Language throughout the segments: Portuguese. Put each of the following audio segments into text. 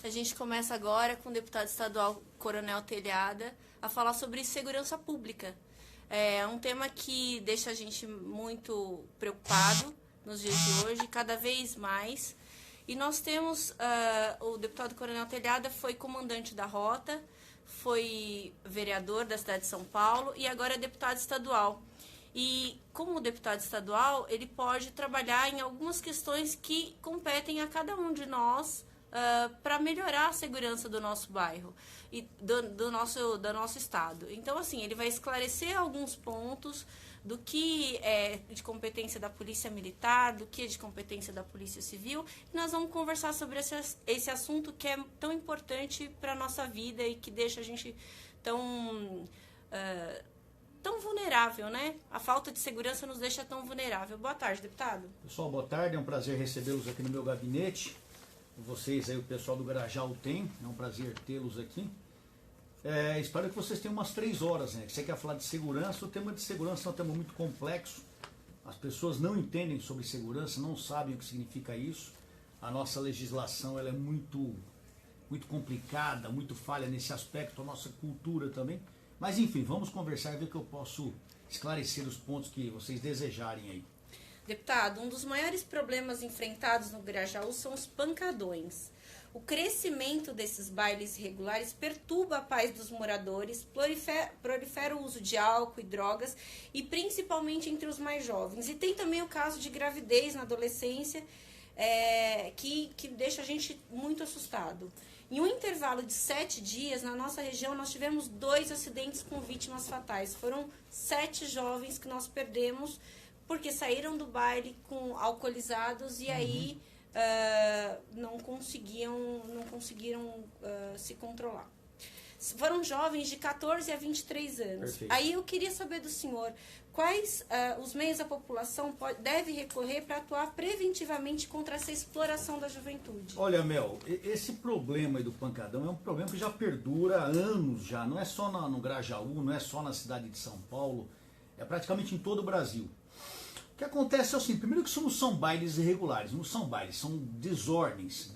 A gente começa agora com o deputado estadual Coronel Telhada a falar sobre segurança pública. É um tema que deixa a gente muito preocupado nos dias de hoje, cada vez mais. E nós temos, o deputado Coronel Telhada foi comandante da Rota, foi vereador da cidade de São Paulo e agora é deputado estadual. E como deputado estadual, ele pode trabalhar em algumas questões que competem a cada um de nós para melhorar a segurança do nosso bairro e do nosso estado. Então, assim, ele vai esclarecer alguns pontos do que é de competência da Polícia Militar, do que é de competência da Polícia Civil. E nós vamos conversar sobre esse assunto que é tão importante para a nossa vida e que deixa a gente tão vulnerável, né? A falta de segurança nos deixa tão vulnerável. Boa tarde, deputado. Pessoal, boa tarde. É um prazer recebê-los aqui no meu gabinete. Vocês aí, o pessoal do Grajaú tem. É um prazer tê-los aqui. Espero que vocês tenham umas 3 horas, né? Você quer falar de segurança, o tema de segurança é um tema muito complexo. As pessoas não entendem sobre segurança, não sabem o que significa isso. A nossa legislação ela é muito complicada, muito falha nesse aspecto, a nossa cultura também. Mas enfim, vamos conversar e ver que eu posso esclarecer os pontos que vocês desejarem aí. Deputado, um dos maiores problemas enfrentados no Grajaú são os pancadões. O crescimento desses bailes irregulares perturba a paz dos moradores, prolifera o uso de álcool e drogas, e principalmente entre os mais jovens. E tem também o caso de gravidez na adolescência, que deixa a gente muito assustado. Em um intervalo de 7 dias, na nossa região, nós tivemos 2 acidentes com vítimas fatais. Foram 7 jovens que nós perdemos porque saíram do baile alcoolizados e aí não conseguiram se controlar. Foram jovens de 14 a 23 anos. Perfeito. Aí eu queria saber do senhor quais os meios a população deve recorrer para atuar preventivamente contra essa exploração da juventude. Olha, Mel, esse problema aí do pancadão é um problema que já perdura há anos já. Não é só no Grajaú, não é só na cidade de São Paulo, é praticamente em todo o Brasil. O que acontece é o seguinte, primeiro que isso não são bailes irregulares, não são bailes, são desordens.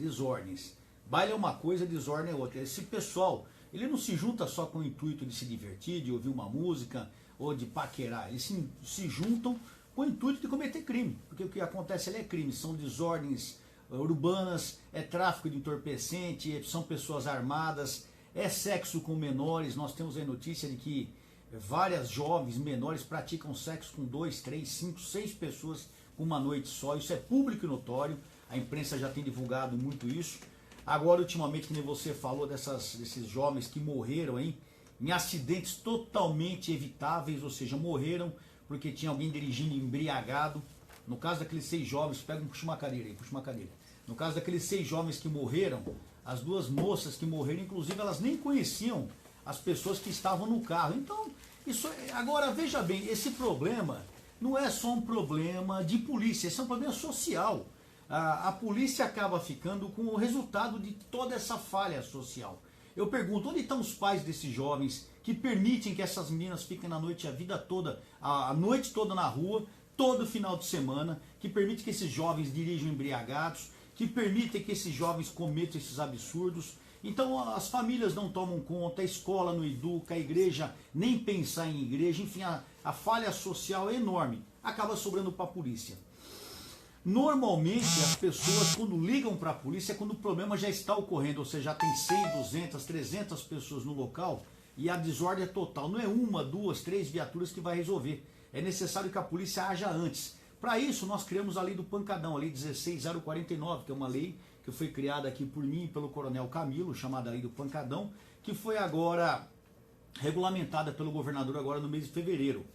Baile é uma coisa, desordem é outra. Esse pessoal, ele não se junta só com o intuito de se divertir, de ouvir uma música ou de paquerar. Eles se juntam com o intuito de cometer crime, porque o que acontece ali é crime, são desordens urbanas, é tráfico de entorpecente, são pessoas armadas, é sexo com menores. Nós temos aí notícia de que várias jovens menores praticam sexo com 2, 3, 5, 6 pessoas uma noite só. Isso é público e notório, a imprensa já tem divulgado muito isso. Agora, ultimamente, como você falou desses jovens que morreram aí, em acidentes totalmente evitáveis, ou seja, morreram porque tinha alguém dirigindo embriagado. No caso daqueles 6 jovens, puxa uma cadeira. No caso daqueles 6 jovens que morreram, as 2 moças que morreram, inclusive, elas nem conheciam as pessoas que estavam no carro. Então, agora veja bem, esse problema não é só um problema de polícia, esse é um problema social. A polícia acaba ficando com o resultado de toda essa falha social. Eu pergunto, onde estão os pais desses jovens que permitem que essas meninas fiquem na noite a vida toda, a noite toda na rua, todo final de semana, que permite que esses jovens dirijam embriagados, que permitem que esses jovens cometam esses absurdos? Então as famílias não tomam conta, a escola não educa, a igreja nem pensar em igreja, enfim, a falha social é enorme, acaba sobrando para a polícia. Normalmente as pessoas quando ligam para a polícia é quando o problema já está ocorrendo, ou seja, já tem 100, 200, 300 pessoas no local e a desordem é total. Não é 1, 2, 3 viaturas que vai resolver, é necessário que a polícia haja antes. Para isso nós criamos a lei do pancadão, a lei 16.049, que é uma lei que foi criada aqui por mim e pelo Coronel Camilo, chamada Lei do Pancadão, que foi agora regulamentada pelo governador agora no mês de fevereiro.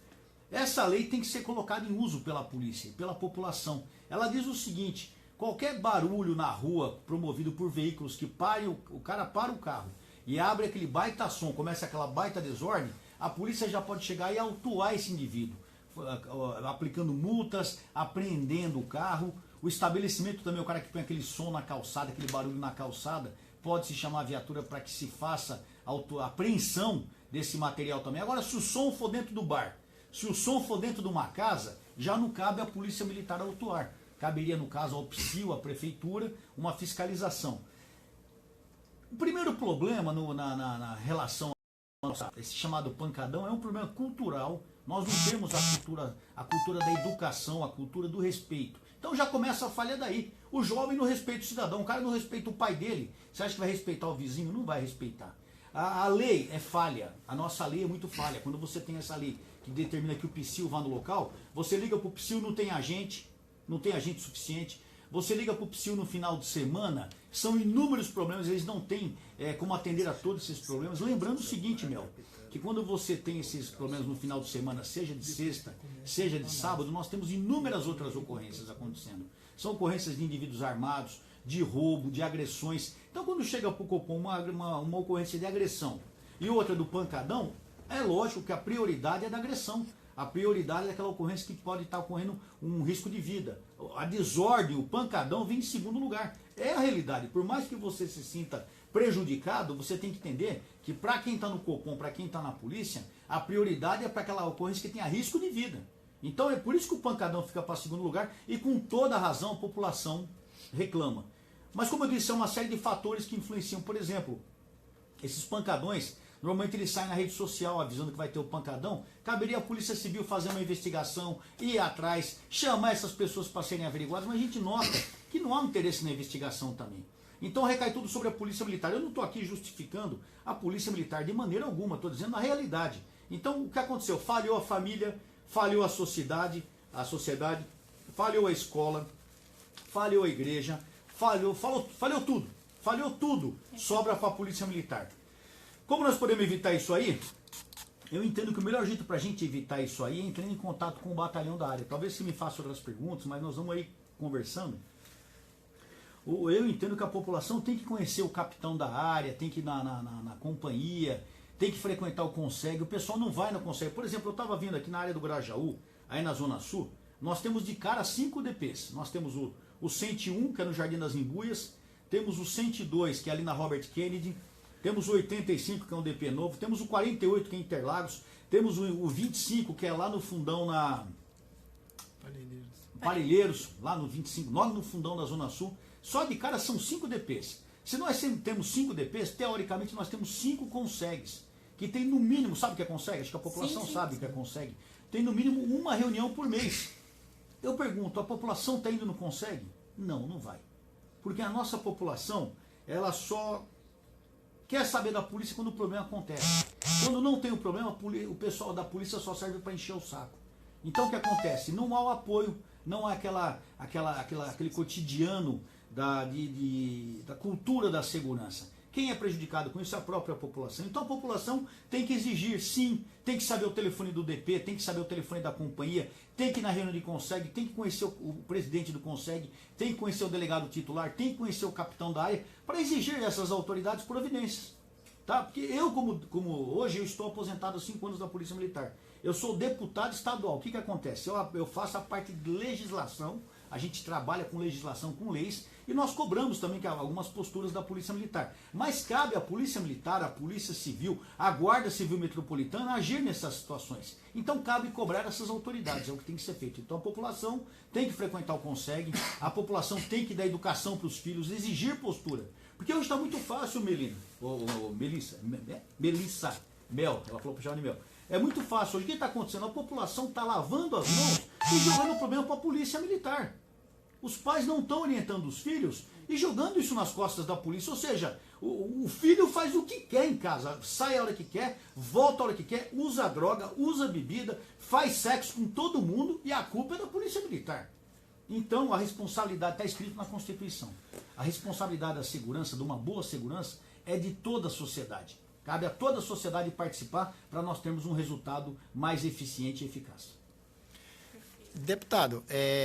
Essa lei tem que ser colocada em uso pela polícia, pela população. Ela diz o seguinte, qualquer barulho na rua promovido por veículos que parem, o cara para o carro e abre aquele baita som, começa aquela baita desordem, a polícia já pode chegar e autuar esse indivíduo, aplicando multas, apreendendo o carro. O estabelecimento também, o cara que põe aquele som na calçada, aquele barulho na calçada, pode se chamar a viatura para que se faça a apreensão desse material também. Agora, se o som for dentro do bar, se o som for dentro de uma casa, já não cabe à Polícia Militar autuar. Caberia, no caso, ao PSIL, à Prefeitura, uma fiscalização. O primeiro problema na relação a esse chamado pancadão é um problema cultural. Nós não temos a cultura da educação, a cultura do respeito. Então já começa a falha daí. O jovem não respeita o cidadão, o cara não respeita o pai dele. Você acha que vai respeitar o vizinho? Não vai respeitar. A lei é falha, a nossa lei é muito falha. Quando você tem essa lei que determina que o PSIL vá no local, você liga para o PSIL, não tem agente suficiente. Você liga para o PSIL no final de semana, são inúmeros problemas, eles não têm como atender a todos esses problemas. Lembrando o seguinte, Mel, que quando você tem esses problemas no final de semana, seja de sexta, seja de sábado, nós temos inúmeras outras ocorrências acontecendo. São ocorrências de indivíduos armados, de roubo, de agressões. Então quando chega para o Copom uma ocorrência de agressão e outra do pancadão, é lógico que a prioridade é da agressão. A prioridade é aquela ocorrência que pode estar ocorrendo um risco de vida. A desordem, o pancadão vem em segundo lugar. É a realidade. Por mais que você se sinta prejudicado, você tem que entender que para quem está no Copom, para quem está na polícia, a prioridade é para aquela ocorrência que tenha risco de vida. Então é por isso que o pancadão fica para segundo lugar e com toda a razão a população reclama. Mas como eu disse, é uma série de fatores que influenciam. Por exemplo, esses pancadões, normalmente eles saem na rede social avisando que vai ter o pancadão. Caberia a Polícia Civil fazer uma investigação, ir atrás, chamar essas pessoas para serem averiguadas, mas a gente nota que não há um interesse na investigação também. Então recai tudo sobre a Polícia Militar. Eu não estou aqui justificando a Polícia Militar de maneira alguma, estou dizendo a realidade. Então o que aconteceu? Falhou a família, falhou a sociedade, falhou a escola, falhou a igreja, falhou tudo, sobra para a Polícia Militar. Como nós podemos evitar isso aí? Eu entendo que o melhor jeito para a gente evitar isso aí é entrando em contato com o batalhão da área. Talvez você me faça outras perguntas, mas nós vamos aí conversando. Eu entendo que a população tem que conhecer o capitão da área, tem que ir na companhia, tem que frequentar o Conseg. O pessoal não vai no Conseg. Por exemplo, eu estava vindo aqui na área do Grajaú, aí na Zona Sul, nós temos de cara 5 DPs. Nós temos o 101, que é no Jardim das Embuias, temos o 102, que é ali na Robert Kennedy, temos o 85, que é um DP novo, temos o 48, que é em Interlagos, temos o 25, que é lá no fundão na Parelheiros, lá no 25, logo no fundão da Zona Sul. Só de cara são 5 DPs. Se nós sempre temos 5 DPs, teoricamente nós temos 5 Consegues, que tem no mínimo, sabe o que é Consegue? Acho que a população sabe o que é Consegue. Tem no mínimo uma reunião por mês. Eu pergunto, a população está indo no Consegue? Não, não vai. Porque a nossa população, ela só quer saber da polícia quando o problema acontece. Quando não tem o problema, o pessoal da polícia só serve para encher o saco. Então o que acontece? Não há o apoio, não há aquele cotidiano da cultura da segurança. Quem é prejudicado com isso é a própria população. Então a população tem que exigir, sim, tem que saber o telefone do DP, tem que saber o telefone da companhia, tem que ir na reunião de Conseg, tem que conhecer o presidente do Conseg, tem que conhecer o delegado titular, tem que conhecer o capitão da área, para exigir dessas autoridades providências. Tá? Porque eu, como hoje, eu estou aposentado há 5 anos da Polícia Militar. Eu sou deputado estadual. O que acontece? Eu faço a parte de legislação, a gente trabalha com legislação, com leis, e nós cobramos também algumas posturas da Polícia Militar. Mas cabe à Polícia Militar, à Polícia Civil, à Guarda Civil Metropolitana agir nessas situações. Então cabe cobrar essas autoridades, é o que tem que ser feito. Então a população tem que frequentar o Conseg, a população tem que dar educação para os filhos, exigir postura. Porque hoje está muito fácil, Melissa, Mel, ela falou para o Johnny Mel. É muito fácil. Hoje o que está acontecendo? A população está lavando as mãos e jogando o problema para a Polícia Militar. Os pais não estão orientando os filhos e jogando isso nas costas da polícia. Ou seja, o filho faz o que quer em casa, sai a hora que quer, volta a hora que quer, usa droga, usa bebida, faz sexo com todo mundo e a culpa é da Polícia Militar. Então a responsabilidade está escrito na Constituição. A responsabilidade da segurança, de uma boa segurança, é de toda a sociedade. Cabe a toda a sociedade participar para nós termos um resultado mais eficiente e eficaz. Deputado,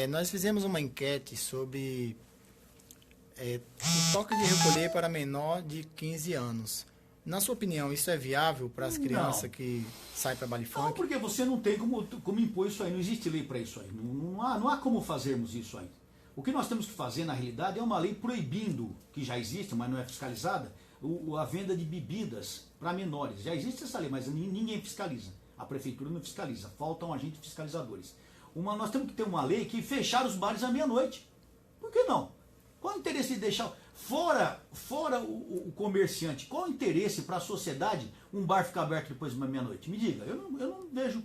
nós fizemos uma enquete sobre o toque de recolher para menor de 15 anos. Na sua opinião, isso é viável para as crianças que saem para baile funk? Não, porque você não tem como impor isso aí, não existe lei para isso aí. Não há como fazermos isso aí. O que nós temos que fazer, na realidade, é uma lei proibindo, que já existe, mas não é fiscalizada, a venda de bebidas para menores. Já existe essa lei, mas ninguém fiscaliza. A prefeitura não fiscaliza, faltam agentes fiscalizadores. Nós temos que ter uma lei que fechar os bares à meia-noite. Por que não? Qual o interesse de deixar... Fora o comerciante, qual o interesse para a sociedade um bar ficar aberto depois de uma meia-noite? Me diga, eu não vejo.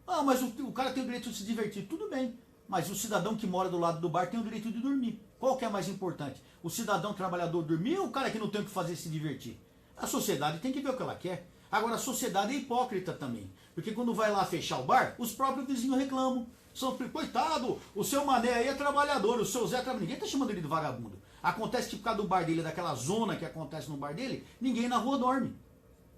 Ah, mas o cara tem o direito de se divertir. Tudo bem, mas o cidadão que mora do lado do bar tem o direito de dormir. Qual que é mais importante? O cidadão trabalhador dormir ou o cara que não tem o que fazer se divertir? A sociedade tem que ver o que ela quer. Agora, a sociedade é hipócrita também. Porque quando vai lá fechar o bar, os próprios vizinhos reclamam. São, coitado, o seu Mané aí é trabalhador, o seu Zé é trabalhador. Ninguém está chamando ele de vagabundo. Acontece que por causa do bar dele, daquela zona que acontece no bar dele, ninguém na rua dorme.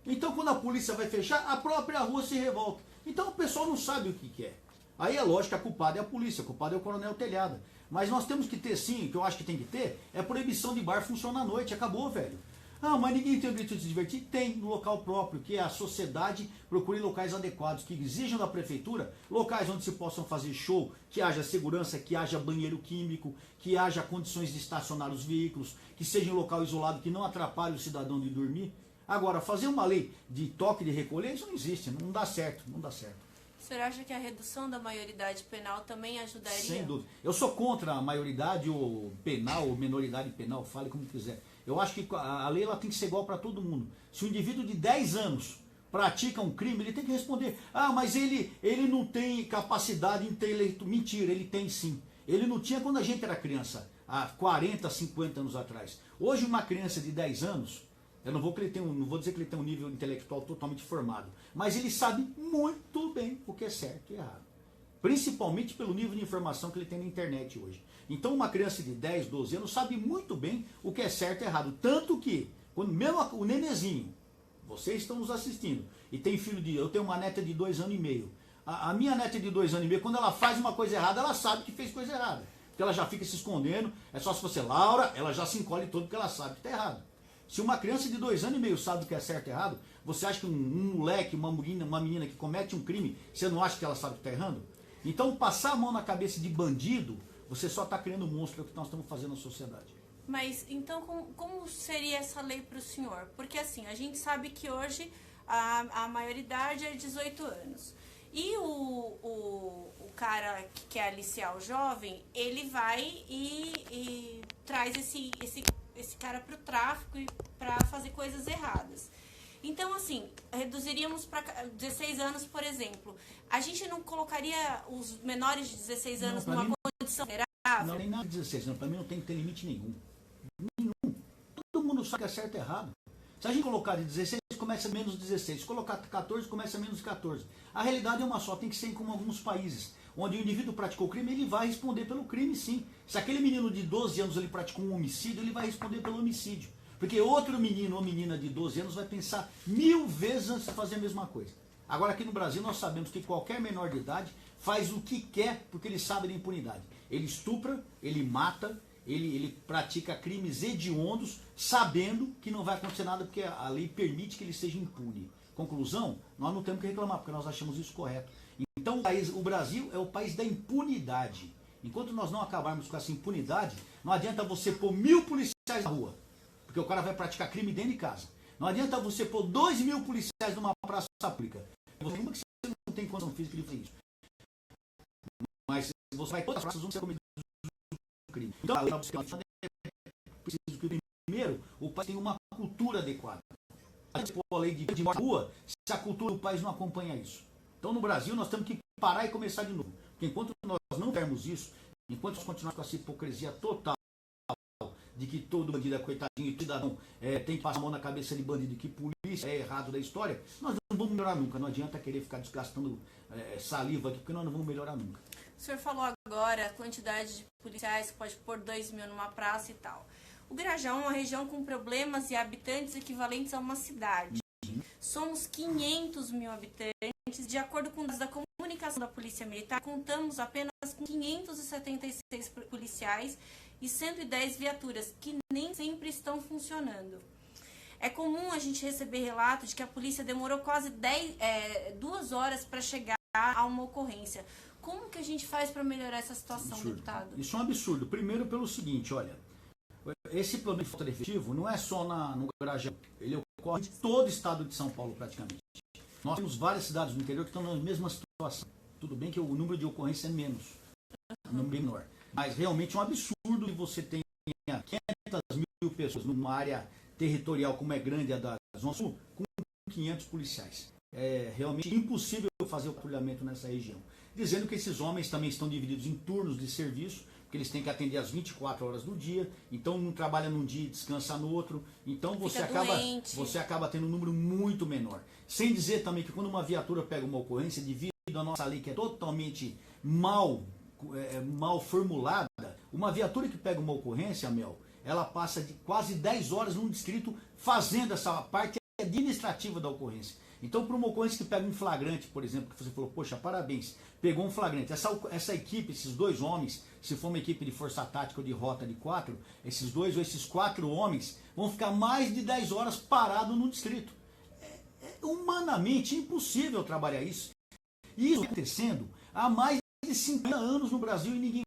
Então, quando a polícia vai fechar, a própria rua se revolta. Então, o pessoal não sabe o que quer. Aí é lógico que a culpada é a polícia, a culpada é o Coronel Telhada. Mas nós temos que ter, sim, o que eu acho que tem que ter, é proibição de bar funcionar à noite. Acabou, velho. Ah, mas ninguém tem o direito de se divertir? Tem, no local próprio, que é a sociedade procure locais adequados, que exijam da prefeitura locais onde se possam fazer show, que haja segurança, que haja banheiro químico, que haja condições de estacionar os veículos, que seja um local isolado, que não atrapalhe o cidadão de dormir. Agora, fazer uma lei de toque de recolher, isso não existe, não dá certo, não dá certo. O senhor acha que a redução da maioridade penal também ajudaria? Sem dúvida. Eu sou contra a maioridade ou penal, ou menoridade penal, fale como quiser. Eu acho que a lei ela tem que ser igual para todo mundo. Se um indivíduo de 10 anos pratica um crime, ele tem que responder. Ah, mas ele não tem capacidade intelectual. Mentira, ele tem sim. Ele não tinha quando a gente era criança, há 40, 50 anos atrás. Hoje uma criança de 10 anos, eu não vou dizer que ele tem um nível intelectual totalmente formado, mas ele sabe muito bem o que é certo e errado. Principalmente pelo nível de informação que ele tem na internet hoje. Então uma criança de 10, 12 anos sabe muito bem o que é certo e errado. Tanto que, quando mesmo o nenezinho, vocês estão nos assistindo, e tem eu tenho uma neta de 2 anos e meio. A minha neta de 2 anos e meio, quando ela faz uma coisa errada, ela sabe que fez coisa errada. Porque ela já fica se escondendo, é só se você Laura, ela já se encolhe todo porque ela sabe que está errado. Se uma criança de 2 anos e meio sabe o que é certo e errado, você acha que um moleque, uma menina que comete um crime, você não acha que ela sabe que está errando? Então, passar a mão na cabeça de bandido, você só está criando um monstro, que é o que nós estamos fazendo na sociedade. Mas, então, como seria essa lei para o senhor? Porque, assim, a gente sabe que hoje a maioridade é 18 anos. E o cara que quer aliciar o jovem, ele vai e traz esse cara para o tráfico e para fazer coisas erradas. Então, assim, reduziríamos para 16 anos, por exemplo. A gente não colocaria os menores de 16 anos numa condição vulnerável? Não, nem nada de 16 anos. Para mim não tem que ter limite nenhum. Nenhum. Todo mundo sabe que é certo e errado. Se a gente colocar de 16, começa menos 16. Se colocar 14, começa menos 14. A realidade é uma só. Tem que ser como alguns países, onde o indivíduo praticou crime, ele vai responder pelo crime, sim. Se aquele menino de 12 anos ele praticou um homicídio, ele vai responder pelo homicídio. Porque outro menino ou menina de 12 anos vai pensar 1000 vezes antes de fazer a mesma coisa. Agora aqui no Brasil nós sabemos que qualquer menor de idade faz o que quer porque ele sabe da impunidade. Ele estupra, ele mata, ele pratica crimes hediondos sabendo que não vai acontecer nada porque a lei permite que ele seja impune. Conclusão, nós não temos que reclamar porque nós achamos isso correto. Então o Brasil é o país da impunidade. Enquanto nós não acabarmos com essa impunidade, não adianta você pôr 1000 policiais na rua. Porque o cara vai praticar crime dentro de casa. Não adianta você pôr 2000 policiais numa praça pública. Você não tem condição física de fazer isso. Mas você vai todas as praças vão ser cometidos crime. Então, é preciso que primeiro o país tenha uma cultura adequada. A gente pôr a lei de morte na rua se a cultura do país não acompanha isso. Então no Brasil nós temos que parar e começar de novo. Porque enquanto nós não tivermos isso, enquanto nós continuarmos com essa hipocrisia total, de que todo bandido é coitadinho, cidadão tem que passar a mão na cabeça de bandido, que polícia é errado da história, nós não vamos melhorar nunca. Não adianta querer ficar desgastando saliva aqui, porque nós não vamos melhorar nunca. O senhor falou agora a quantidade de policiais que pode pôr 2.000 numa praça e tal. O Grajaú é uma região com problemas e habitantes equivalentes a uma cidade. Somos 500 mil habitantes. De acordo com dados da comunicação da Polícia Militar, contamos apenas com 576 policiais e 110 viaturas, que nem sempre estão funcionando. É comum a gente receber relatos de que a polícia demorou quase 2 horas para chegar a uma ocorrência. Como que a gente faz para melhorar essa situação, deputado? Isso é um absurdo. Primeiro pelo seguinte, olha, esse problema de falta de efetivo não é só no Grajaú, ele ocorre em todo o estado de São Paulo praticamente. Nós temos várias cidades no interior que estão na mesma situação. Tudo bem que o número de ocorrência é menos, um número menor. Mas realmente é um absurdo que você tenha 500 mil pessoas numa área territorial como é grande a da Zona Sul, com 500 policiais. É realmente impossível fazer o patrulhamento nessa região. Dizendo que esses homens também estão divididos em turnos de serviço, porque eles têm que atender às 24 horas do dia, então não trabalha num dia e descansa no outro, então você acaba tendo um número muito menor. Sem dizer também que quando uma viatura pega uma ocorrência, devido à nossa lei que é totalmente mal formulada, uma viatura que pega uma ocorrência, Mel, ela passa de quase 10 horas num distrito fazendo essa parte administrativa da ocorrência. Então, para uma ocorrência que pega um flagrante, por exemplo, que você falou, poxa, parabéns, pegou um flagrante. Essa equipe, esses dois homens, se for uma equipe de força tática ou de rota de 4, esses dois ou esses 4 homens vão ficar mais de 10 horas parados no distrito. É humanamente impossível trabalhar isso. E isso acontecendo há mais de 50 anos no Brasil e ninguém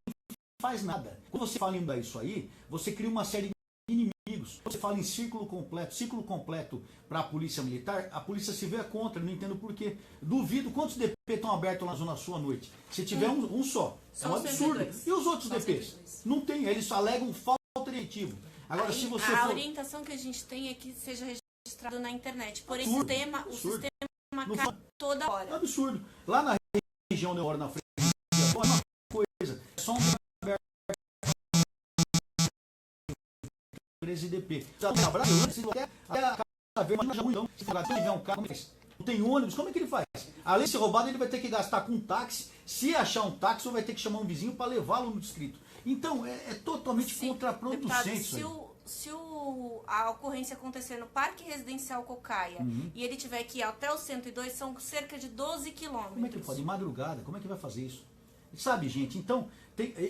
faz nada. Quando você fala em isso aí, você cria uma série de inimigos. Você fala em ciclo completo para a polícia militar, a polícia civil é contra, não entendo por quê. Duvido quantos DP estão abertos na Zona Sul à noite. Se tiver um só, é um absurdo. E os outros DPs? Não tem, eles alegam falta de efetivo. Agora, se você a orientação que a gente tem é que seja registrado na internet. Porém, o sistema cai toda hora. É um absurdo. Lá na região onde eu moro, na frente, é uma coisa, é só um DP. Não tem ônibus, como é que ele faz? Além de ser roubado, ele vai ter que gastar com um táxi. Se achar um táxi, ou vai ter que chamar um vizinho para levá-lo no distrito. Então, é totalmente contraproducente. Se a ocorrência acontecer no Parque Residencial Cocaia e ele tiver que ir até o 102, são cerca de 12 quilômetros. Como é que pode? De madrugada, como é que vai fazer isso? Sabe, gente, então,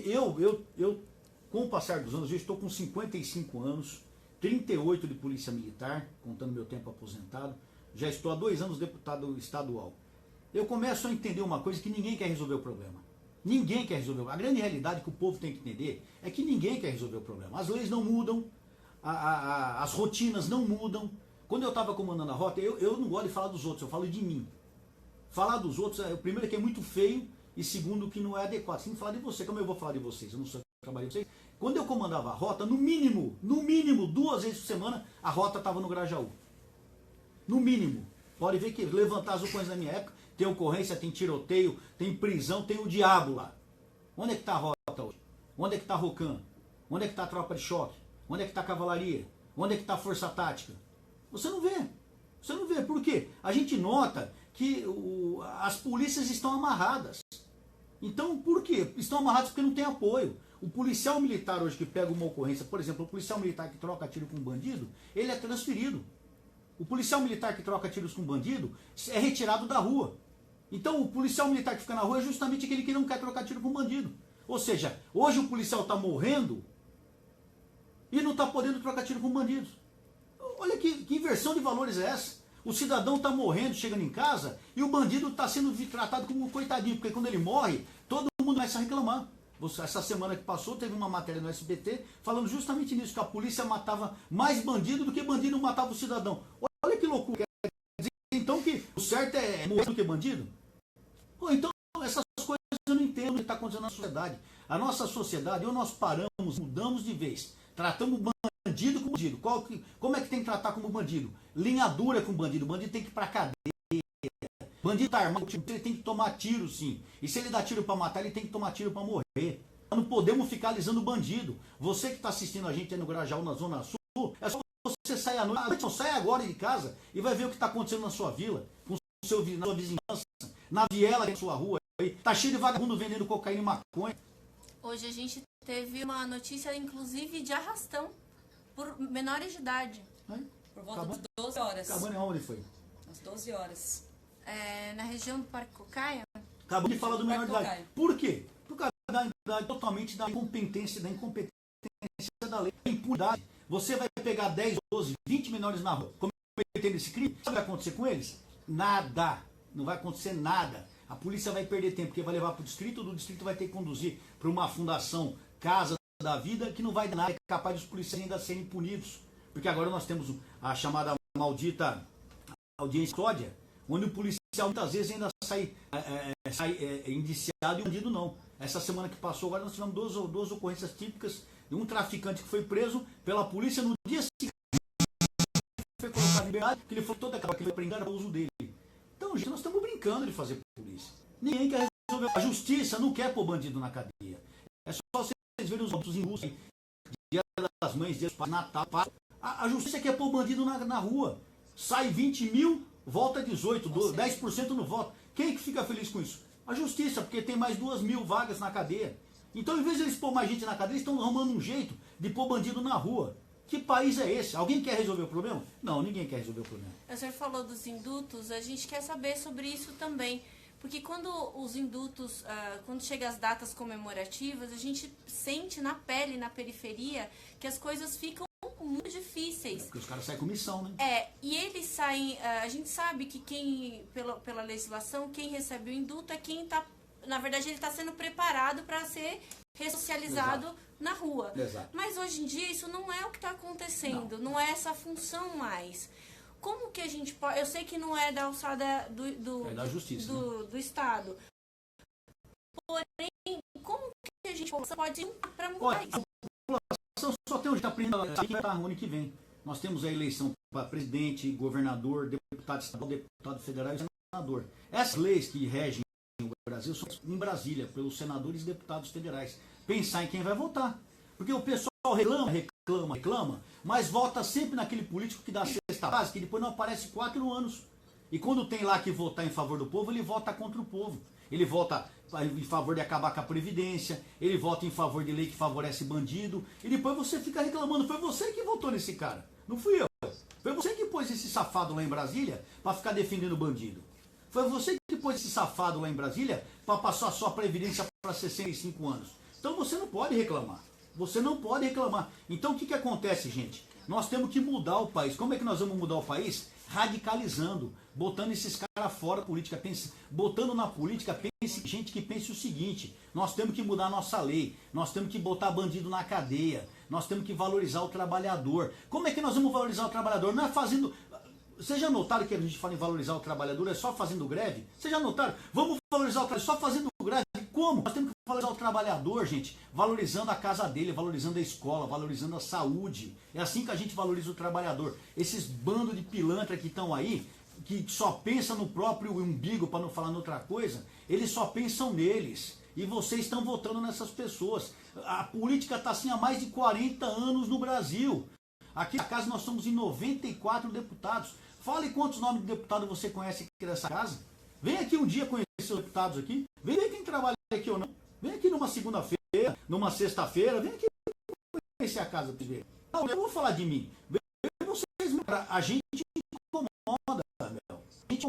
eu com o passar dos anos, eu estou com 55 anos, 38 de polícia militar, contando meu tempo aposentado, já estou há 2 anos deputado estadual. Eu começo a entender uma coisa, que ninguém quer resolver o problema. Ninguém quer resolver. A grande realidade que o povo tem que entender é que ninguém quer resolver o problema. As leis não mudam, as rotinas não mudam. Quando eu estava comandando a rota, eu não gosto de falar dos outros, eu falo de mim. Falar dos outros, o primeiro é que é muito feio, e segundo que não é adequado. Se não falar de você, como eu vou falar de vocês? Eu não sou trabalhei com vocês. Quando eu comandava a rota, no mínimo, 2 vezes por semana, a rota estava no Grajaú. No mínimo. Pode ver que levantar as ocorrências na minha época, tem ocorrência, tem tiroteio, tem prisão, tem o diabo lá. Onde é que está a rota hoje? Onde é que está a Rocan? Onde é que está a tropa de choque? Onde é que está a cavalaria? Onde é que está a força tática? Você não vê. Você não vê. Por quê? A gente nota que as polícias estão amarradas. Então, por quê? Estão amarrados porque não tem apoio. O policial militar hoje que pega uma ocorrência, por exemplo, o policial militar que troca tiro com um bandido, ele é transferido. O policial militar que troca tiros com um bandido é retirado da rua. Então, o policial militar que fica na rua é justamente aquele que não quer trocar tiro com um bandido. Ou seja, hoje o policial está morrendo e não está podendo trocar tiro com bandidos. Olha que inversão de valores é essa? O cidadão está morrendo, chegando em casa, e o bandido está sendo tratado como um coitadinho, porque quando ele morre, todo mundo começa a reclamar. Essa semana que passou, teve uma matéria no SBT falando justamente nisso, que a polícia matava mais bandido do que bandido matava o cidadão. Olha que loucura. Quer dizer, então, que o certo é morrer do que bandido? Pô, então, essas coisas eu não entendo o que está acontecendo na sociedade. A nossa sociedade, ou nós paramos, mudamos de vez, tratamos bandido como bandido. Como é que tem que tratar como bandido? Linha dura com bandido. Bandido tem que ir pra cadeia. Bandido tá armado, ele tem que tomar tiro, sim. E se ele dá tiro para matar, ele tem que tomar tiro para morrer. Nós não podemos ficar alisando bandido. Você que está assistindo a gente aí no Grajaú, na Zona Sul, é só você sair à noite. Não, sai agora de casa e vai ver o que está acontecendo na sua vila, na sua vizinhança, na viela da sua rua. Tá cheio de vagabundo vendendo cocaína e maconha. Hoje a gente teve uma notícia, inclusive, de arrastão por menores de idade. Por volta de 12 horas. Acabou em onde foi? Às 12 horas. Na região do Parque Cocaia. Acabou de falar do menor de idade. Por quê? Por causa da idade totalmente da incompetência da lei, da impunidade. Você vai pegar 10, 12, 20 menores na rua cometendo esse crime, sabe o que vai acontecer com eles? Nada. Não vai acontecer nada. A polícia vai perder tempo, porque vai levar para o distrito, do distrito vai ter que conduzir para uma fundação Casa da Vida, que não vai dar nada, é capaz dos policiais ainda serem punidos. Porque agora nós temos a chamada maldita audiência custódia, onde o policial muitas vezes ainda sai indiciado e o bandido não. Essa semana que passou, agora nós tivemos duas ocorrências típicas de um traficante que foi preso pela polícia no dia seguinte. Foi colocado em liberdade, que ele foi toda aquela que ele foi prendado para o uso dele. Então, gente, nós estamos brincando de fazer polícia. Ninguém quer resolver. A justiça não quer pôr bandido na cadeia. É só vocês verem os votos em Rússia, Dia das Mães, Dia do Pai, Natal. A justiça quer pôr bandido na rua. Sai 20 mil, volta 18, 10% não vota. Quem que fica feliz com isso? A justiça, porque tem mais 2.000 vagas na cadeia. Então, em vez de eles pôr mais gente na cadeia, eles estão arrumando um jeito de pôr bandido na rua. Que país é esse? Alguém quer resolver o problema? Não, ninguém quer resolver o problema. O senhor falou dos indutos, a gente quer saber sobre isso também. Porque quando os indutos, quando chega as datas comemorativas, a gente sente na pele, na periferia, que as coisas ficam muito difíceis. Porque os caras saem com missão, né? E eles saem, a gente sabe que pela legislação, quem recebe o induto é quem está, na verdade, ele está sendo preparado para ser ressocializado na rua. Exato. Mas hoje em dia isso não é o que está acontecendo, não é essa função mais. Como que a gente pode... Eu sei que não é da alçada é da justiça, do Estado. Porém, como que a gente pode para mudar isso? A população só tem um jeito aprendendo que vai estar ano que vem. Nós temos a eleição para presidente, governador, deputado estadual, deputado federal e senador. Essas leis que regem o Brasil são em Brasília, pelos senadores e deputados federais. Pensar em quem vai votar. Porque o pessoal reclama, mas vota sempre naquele político que dá a cesta básica, que depois não aparece 4 anos. E quando tem lá que votar em favor do povo, ele vota contra o povo. Ele vota em favor de acabar com a Previdência, ele vota em favor de lei que favorece bandido, e depois você fica reclamando. Foi você que votou nesse cara, não fui eu. Foi você que pôs esse safado lá em Brasília para ficar defendendo bandido. Foi você que pôs esse safado lá em Brasília para passar a sua Previdência para 65 anos. Então você não pode reclamar. Você não pode reclamar. Então o que acontece, gente? Nós temos que mudar o país. Como é que nós vamos mudar o país? Radicalizando, botando esses caras fora da política, botando na política gente que pense o seguinte: nós temos que mudar a nossa lei, nós temos que botar bandido na cadeia, nós temos que valorizar o trabalhador. Como é que nós vamos valorizar o trabalhador? Não é fazendo... Vocês já notaram que a gente fala em valorizar o trabalhador é só fazendo greve? Vocês já notaram? Vamos valorizar o trabalhador só fazendo greve? Como? Nós temos que valorizar o trabalhador, gente, valorizando a casa dele, valorizando a escola, valorizando a saúde. É assim que a gente valoriza o trabalhador. Esses bandos de pilantra que estão aí, que só pensam no próprio umbigo, para não falar noutra coisa, eles só pensam neles. E vocês estão votando nessas pessoas. A política está assim há mais de 40 anos no Brasil. Aqui na casa nós somos em 94 deputados. Fale quantos nomes de deputado você conhece aqui dessa casa. Vem aqui um dia conhecer os deputados aqui. Vem ver quem trabalha aqui ou não. Vem aqui numa segunda-feira, numa sexta-feira. Vem aqui conhecer a casa para ver. Não, eu vou falar de mim. Vocês, a gente incomoda, meu.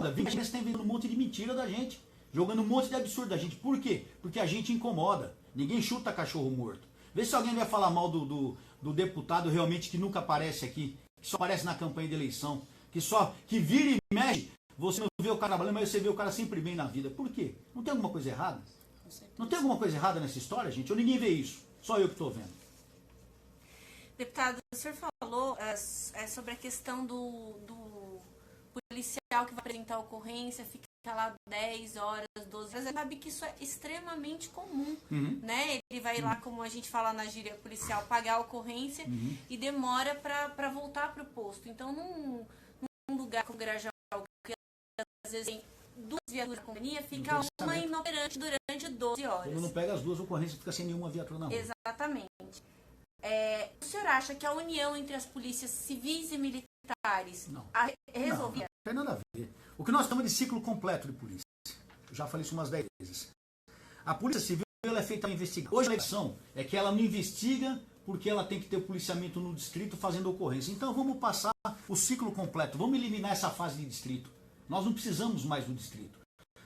A gente está inventando um monte de mentira da gente. Jogando um monte de absurdo da gente. Por quê? Porque a gente incomoda. Ninguém chuta cachorro morto. Vê se alguém vai falar mal do deputado realmente que nunca aparece aqui. Que só aparece na campanha de eleição. Que vira e mexe. Você não vê o cara trabalhando, mas você vê o cara sempre bem na vida. Por quê? Não tem alguma coisa errada? Não tem alguma coisa errada nessa história, gente? Ou ninguém vê isso? Só eu que estou vendo. Deputado, o senhor falou sobre a questão do policial que vai apresentar a ocorrência, fica lá 10 horas, 12 horas. Você sabe que isso é extremamente comum, né? Ele vai lá, como a gente fala na gíria policial, pagar a ocorrência e demora para voltar para o posto. Então, num lugar como Grajaú, que às vezes tem 2 viaturas na companhia, fica uma inoperante durante 12 horas. Quando não pega as 2 ocorrências, fica sem nenhuma viatura na rua. Exatamente. O senhor acha que a união entre as polícias civis e militares resolvia? Não tem nada a ver. O que nós estamos de ciclo completo de polícia. Eu já falei isso umas 10 vezes. A polícia civil ela é feita para investigar. Hoje a eleição é que ela não investiga porque ela tem que ter o policiamento no distrito fazendo ocorrência. Então vamos passar o ciclo completo. Vamos eliminar essa fase de distrito. Nós não precisamos mais do distrito.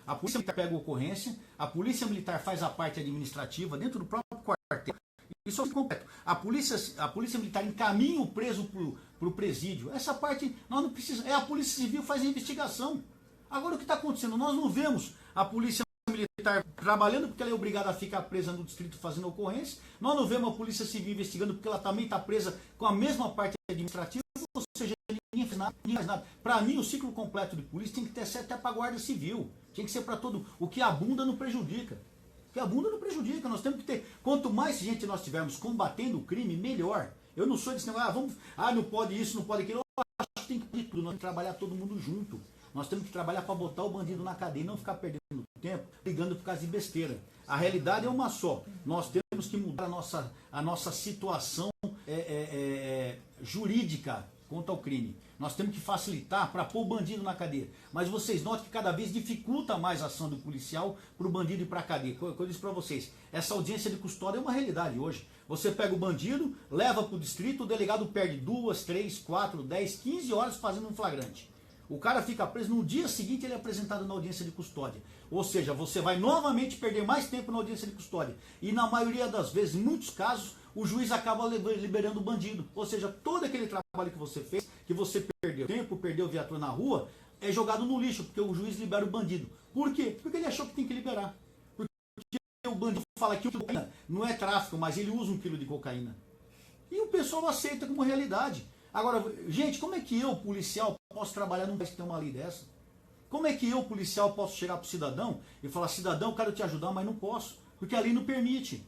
A polícia militar pega a ocorrência, a polícia militar faz a parte administrativa dentro do próprio quartel. Isso é completo. A polícia militar encaminha o preso para o presídio. Essa parte nós não precisamos. A polícia civil faz a investigação. Agora o que está acontecendo? Nós não vemos a polícia militar trabalhando porque ela é obrigada a ficar presa no distrito fazendo ocorrência. Nós não vemos a polícia civil investigando porque ela também está presa com a mesma parte administrativa. Ou seja, ninguém faz nada. Para mim, o ciclo completo de polícia tem que ser até para a guarda civil. Tem que ser para todo. O que abunda não prejudica. Porque a bunda não prejudica, nós temos que ter, quanto mais gente nós tivermos combatendo o crime, melhor. Eu não sou desse negócio, não pode isso, não pode aquilo. Eu acho que tem que ter tudo, nós temos que trabalhar todo mundo junto. Nós temos que trabalhar para botar o bandido na cadeia e não ficar perdendo tempo brigando por causa de besteira. A realidade é uma só. Nós temos que mudar a nossa situação jurídica quanto ao crime. Nós temos que facilitar para pôr o bandido na cadeia. Mas vocês notam que cada vez dificulta mais a ação do policial para o bandido ir para a cadeia. Eu disse para vocês, essa audiência de custódia é uma realidade hoje. Você pega o bandido, leva para o distrito, o delegado perde 2, 3, 4, 10, 15 horas fazendo um flagrante. O cara fica preso, no dia seguinte ele é apresentado na audiência de custódia. Ou seja, você vai novamente perder mais tempo na audiência de custódia. E na maioria das vezes, em muitos casos, o juiz acaba liberando o bandido. Ou seja, todo aquele trabalho que você fez, que você perdeu tempo, perdeu viatura na rua, é jogado no lixo, porque o juiz libera o bandido. Por quê? Porque ele achou que tem que liberar. Porque o bandido fala que o cocaína não é tráfico, mas ele usa 1 quilo de cocaína. E o pessoal aceita como realidade. Agora, gente, como é que eu, policial, posso trabalhar num país que tem uma lei dessa? Como é que eu, policial, posso chegar para o cidadão e falar, cidadão, eu quero te ajudar, mas não posso, porque a lei não permite.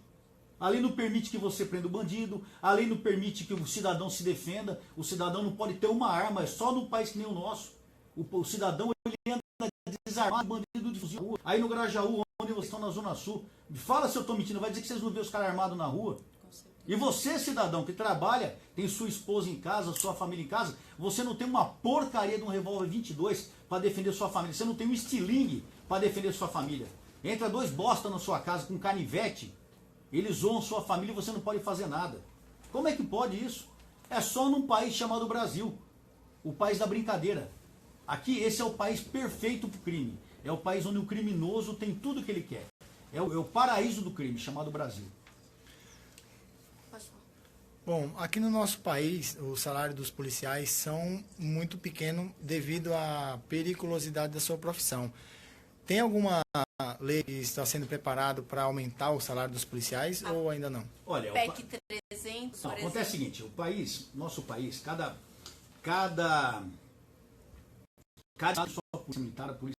A lei não permite que você prenda o bandido, a lei não permite que o cidadão se defenda, o cidadão não pode ter uma arma, é só num país que nem o nosso. O cidadão, ele anda desarmado, bandido de fuzil na rua. Aí no Grajaú, onde vocês estão na Zona Sul, fala se eu estou mentindo, vai dizer que vocês não vê os caras armados na rua. E você, cidadão, que trabalha, tem sua esposa em casa, sua família em casa, você não tem uma porcaria de um revólver 22 para defender sua família. Você não tem um estilingue para defender sua família. Entra 2 bosta na sua casa com canivete, eles zoam sua família e você não pode fazer nada. Como é que pode isso? É só num país chamado Brasil. O país da brincadeira. Aqui, esse é o país perfeito para o crime. É o país onde o criminoso tem tudo que ele quer. É o paraíso do crime, chamado Brasil. Bom, aqui no nosso país, o salário dos policiais são muito pequeno devido à periculosidade da sua profissão. Tem alguma lei que está sendo preparada para aumentar o salário dos policiais ou ainda não? Olha, PEC 300, por exemplo. acontece o seguinte, nosso país, cada sua polícia militar, a polícia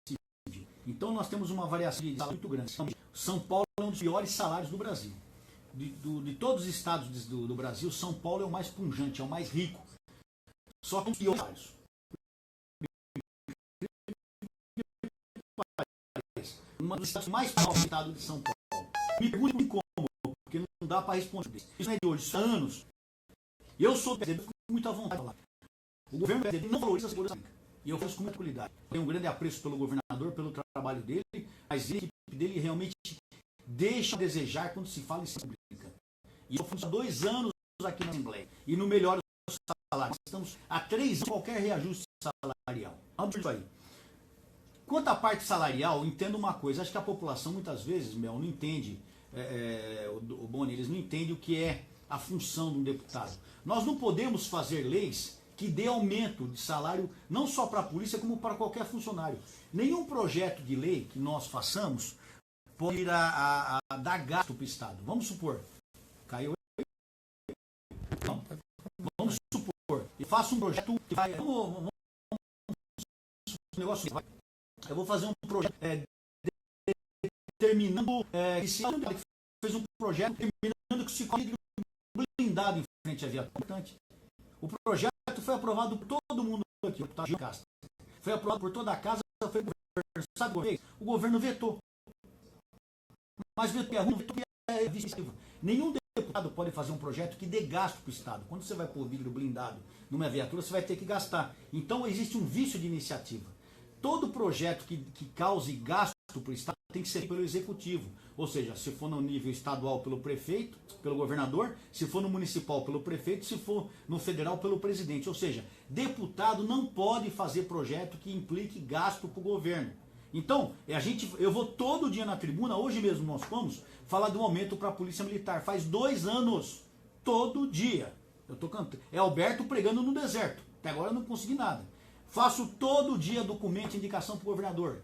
civil. Então nós temos uma variação de salário muito grande. São Paulo é um dos piores salários do Brasil. De todos os estados do Brasil, São Paulo é o mais pujante, é o mais rico. Só que os piores salários. Um dos estados mais pobres do estado de São Paulo. Me pergunte como, porque não dá para responder. Isso não é de hoje, isso há anos. Eu sou do PSDB, fico com muita vontade de falar. O governo do PSDB não valoriza a segurança pública. E eu faço com muita qualidade. Tenho um grande apreço pelo governador, pelo trabalho dele, mas a equipe dele realmente deixa a desejar quando se fala em segurança pública. E eu fui há 2 anos aqui na Assembleia. E não melhora o salário. Nós estamos há 3 anos qualquer reajuste salarial. Vamos por isso aí. Quanto à parte salarial, entendo uma coisa. Acho que a população muitas vezes, não entende, o Boni, eles não entendem o que é a função de um deputado. Nós não podemos fazer leis que dê aumento de salário não só para a polícia, como para qualquer funcionário. Nenhum projeto de lei que nós façamos pode ir a dar gasto para o Estado. Vamos supor, caiu. Não. Vamos supor, eu faço um projeto que vai. Um negócio vai. Eu vou fazer um projeto determinando que se fez um projeto determinando que se coloque blindado em frente à viatura. Importante. O projeto foi aprovado por todo mundo aqui, o deputado Castro. Foi aprovado por toda a casa, foi o governo. Sabe o que fez? O governo vetou. Mas vetou que é visível. Nenhum deputado pode fazer um projeto que dê gasto para o Estado. Quando você vai pôr vidro blindado numa viatura, você vai ter que gastar. Então existe um vício de iniciativa. Todo projeto que cause gasto para o Estado tem que ser pelo Executivo. Ou seja, se for no nível estadual pelo prefeito, pelo governador, se for no municipal pelo prefeito, se for no federal pelo presidente. Ou seja, deputado não pode fazer projeto que implique gasto para o governo. Então, eu vou todo dia na tribuna, hoje mesmo nós fomos, falar de um aumento para a Polícia Militar. Faz 2 anos, todo dia. Eu tô cantando. É Alberto pregando no deserto. Até agora eu não consegui nada. Faço todo dia documento de indicação para o governador.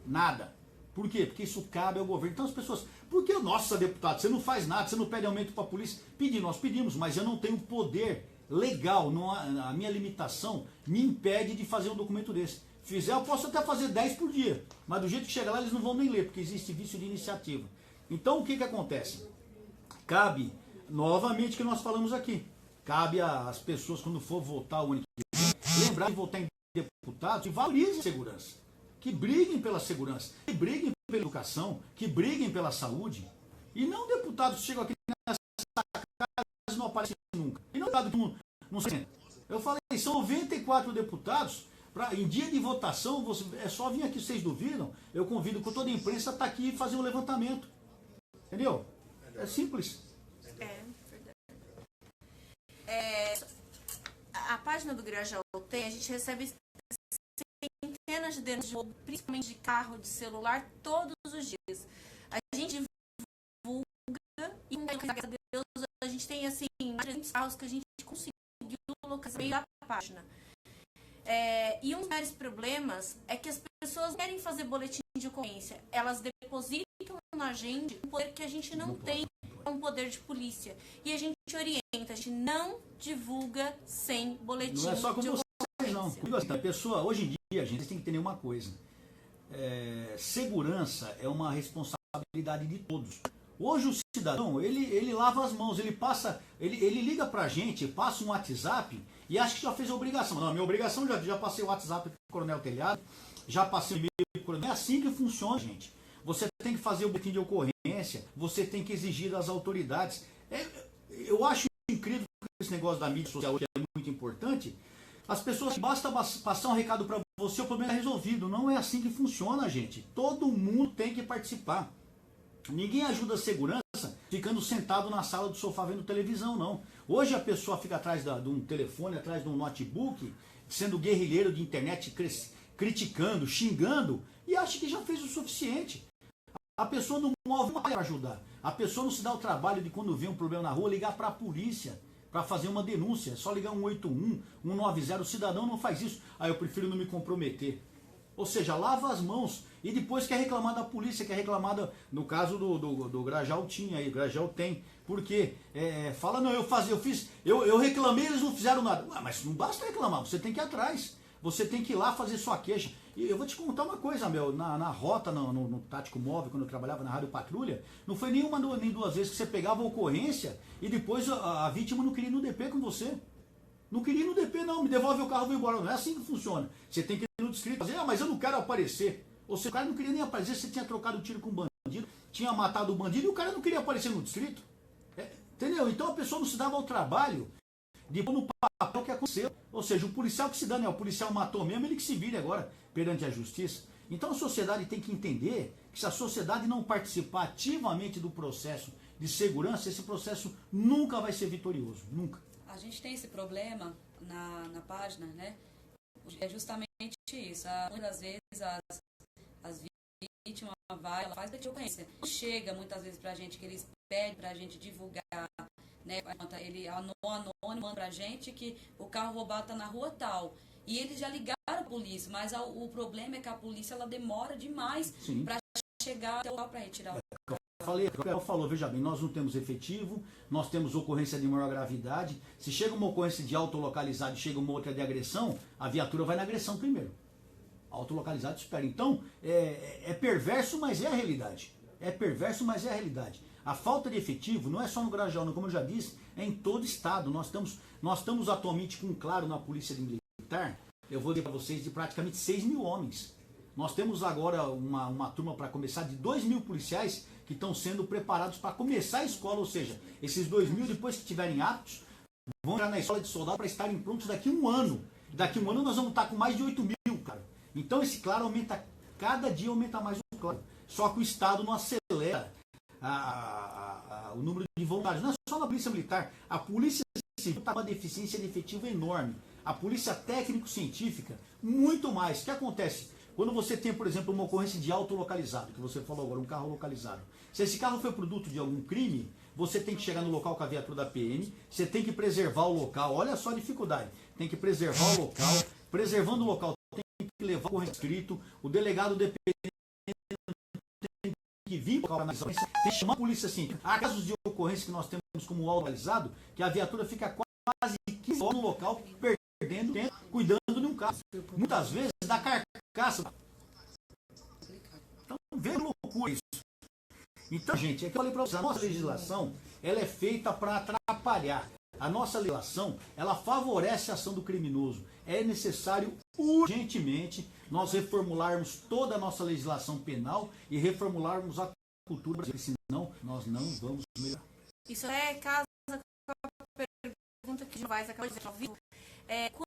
Nada. Por quê? Porque isso cabe ao governo. Então as pessoas, por que, nossa, deputado, você não faz nada, você não pede aumento para a polícia? Nós pedimos, mas eu não tenho poder legal, a minha limitação me impede de fazer um documento desse. fizer, eu posso até fazer 10 por dia. Mas do jeito que chega lá, eles não vão nem ler, porque existe vício de iniciativa. Então, o que acontece? Cabe, novamente, que nós falamos aqui, cabe às pessoas, quando for votar o ano que vem, lembrar de votar em deputados que valorizem a segurança, que briguem pela segurança, que briguem pela educação, que briguem pela saúde. E não deputados que chegam aqui nessa casa e não aparecem nunca. E não deputado que não sei. Eu falei, são 94 deputados. Em dia de votação, é só vir aqui, vocês duvidam? Eu convido com toda a imprensa a estar aqui e fazer um levantamento. Entendeu? É simples. Verdade. A página do Grajaú tem, a gente recebe centenas de denúncias de roubo, principalmente de carro, de celular, todos os dias. A gente divulga e, graças a Deus, a gente tem assim, mais de 300 carros que a gente conseguiu localizar meio da página. E um dos maiores problemas é que as pessoas querem fazer boletim de ocorrência. Elas depositam na gente um poder que a gente não tem, um poder de polícia. E a gente orienta, a gente não divulga sem boletim não é só com de vocês, não. A pessoa, hoje em dia, gente, tem que entender uma coisa. Segurança é uma responsabilidade de todos. Hoje o cidadão, ele lava as mãos, ele liga pra gente, passa um WhatsApp e acha que já fez a obrigação. Não, minha obrigação, já passei o WhatsApp pro Coronel Telhado, já passei o e-mail pro Coronel. É assim que funciona, gente. Você tem que fazer o boletim de ocorrência, você tem que exigir das autoridades. Eu acho incrível esse negócio da mídia social, que é muito importante. As pessoas, basta passar um recado para você, o problema é resolvido. Não é assim que funciona, gente. Todo mundo tem que participar. Ninguém ajuda a segurança ficando sentado na sala do sofá vendo televisão, não. Hoje a pessoa fica atrás de um telefone, atrás de um notebook, sendo guerrilheiro de internet, criticando, xingando, e acha que já fez o suficiente. A pessoa não move uma para ajudar. A pessoa não se dá o trabalho de, quando vê um problema na rua, ligar para a polícia, para fazer uma denúncia. É só ligar 181, 190. O cidadão não faz isso. Eu prefiro não me comprometer. Ou seja, lava as mãos e depois quer reclamar da polícia, quer reclamar, no caso do Grajaú tinha aí, o Grajaú tem. Porque fala, não, eu reclamei, eles não fizeram nada. Mas não basta reclamar, você tem que ir atrás. Você tem que ir lá fazer sua queixa. E eu vou te contar uma coisa, na rota, no Tático Móvel, quando eu trabalhava na Rádio Patrulha, não foi nenhuma nem duas vezes que você pegava a ocorrência e depois a vítima não queria ir no DP com você. Não queria ir no DP, não, me devolve o carro e vou embora. Não é assim que funciona. Você tem que ir no distrito fazer, mas eu não quero aparecer. Ou seja, o cara não queria nem aparecer, você tinha trocado o tiro com o bandido, tinha matado o bandido e o cara não queria aparecer no distrito. Entendeu? Então a pessoa não se dava ao trabalho de pôr no papel o que aconteceu. Ou seja, o policial que se dane, o policial matou mesmo, ele que se vire agora perante a justiça. Então a sociedade tem que entender que se a sociedade não participar ativamente do processo de segurança, esse processo nunca vai ser vitorioso. Nunca. A gente tem esse problema na página, né? É justamente isso. Muitas vezes as vítimas ela faz de ocorrência. Chega muitas vezes pra gente que eles pedem pra gente divulgar, né? Ele anônimo manda pra gente que o carro roubado tá na rua tal. E eles já ligaram a polícia, mas o problema é que a polícia ela demora demais para chegar até o local para retirar o carro. Eu falou, veja bem, nós não temos efetivo, nós temos ocorrência de maior gravidade. Se chega uma ocorrência de autolocalizado e chega uma outra de agressão, a viatura vai na agressão primeiro. Autolocalizado espera. Então, é perverso, mas é a realidade. É perverso, mas é a realidade. A falta de efetivo não é só no Grajaú, não, como eu já disse, é em todo estado. Nós estamos atualmente com claro na Polícia Militar, eu vou dizer para vocês, de praticamente 6 mil homens. Nós temos agora uma turma para começar de 2 mil policiais que estão sendo preparados para começar a escola, ou seja, esses 2 mil, depois que estiverem aptos, vão entrar na escola de soldado para estarem prontos daqui a um ano. Daqui a um ano nós vamos estar com mais de 8 mil, cara. Então esse claro aumenta, cada dia aumenta mais o claro. Só que o Estado não acelera o número de voluntários. Não é só na Polícia Militar. A Polícia Civil está com uma deficiência de efetivo enorme. A Polícia Técnico-Científica, muito mais. O que acontece? Quando você tem, por exemplo, uma ocorrência de autolocalizado, que você falou agora, um carro localizado. Se esse carro foi produto de algum crime, você tem que chegar no local com a viatura da PM, você tem que preservar o local. Olha só a dificuldade. Tem que preservar o local. Preservando o local, tem que levar o ocorrência escrito. O delegado dependente tem que vir para a tem que chamar a polícia assim. Há casos de ocorrência que nós temos como autolocalizado, que a viatura fica quase 15 horas no local, perdendo tempo cuidando de um carro. Muitas vezes da carcaça. Então, vê loucura isso. Então, gente, é que eu falei para vocês, a nossa legislação, ela é feita para atrapalhar. A nossa legislação, ela favorece a ação do criminoso. É necessário, urgentemente, nós reformularmos toda a nossa legislação penal e reformularmos a cultura brasileira, senão nós não vamos melhorar. Isso casa com a pergunta que o Novaes acabou de dizer.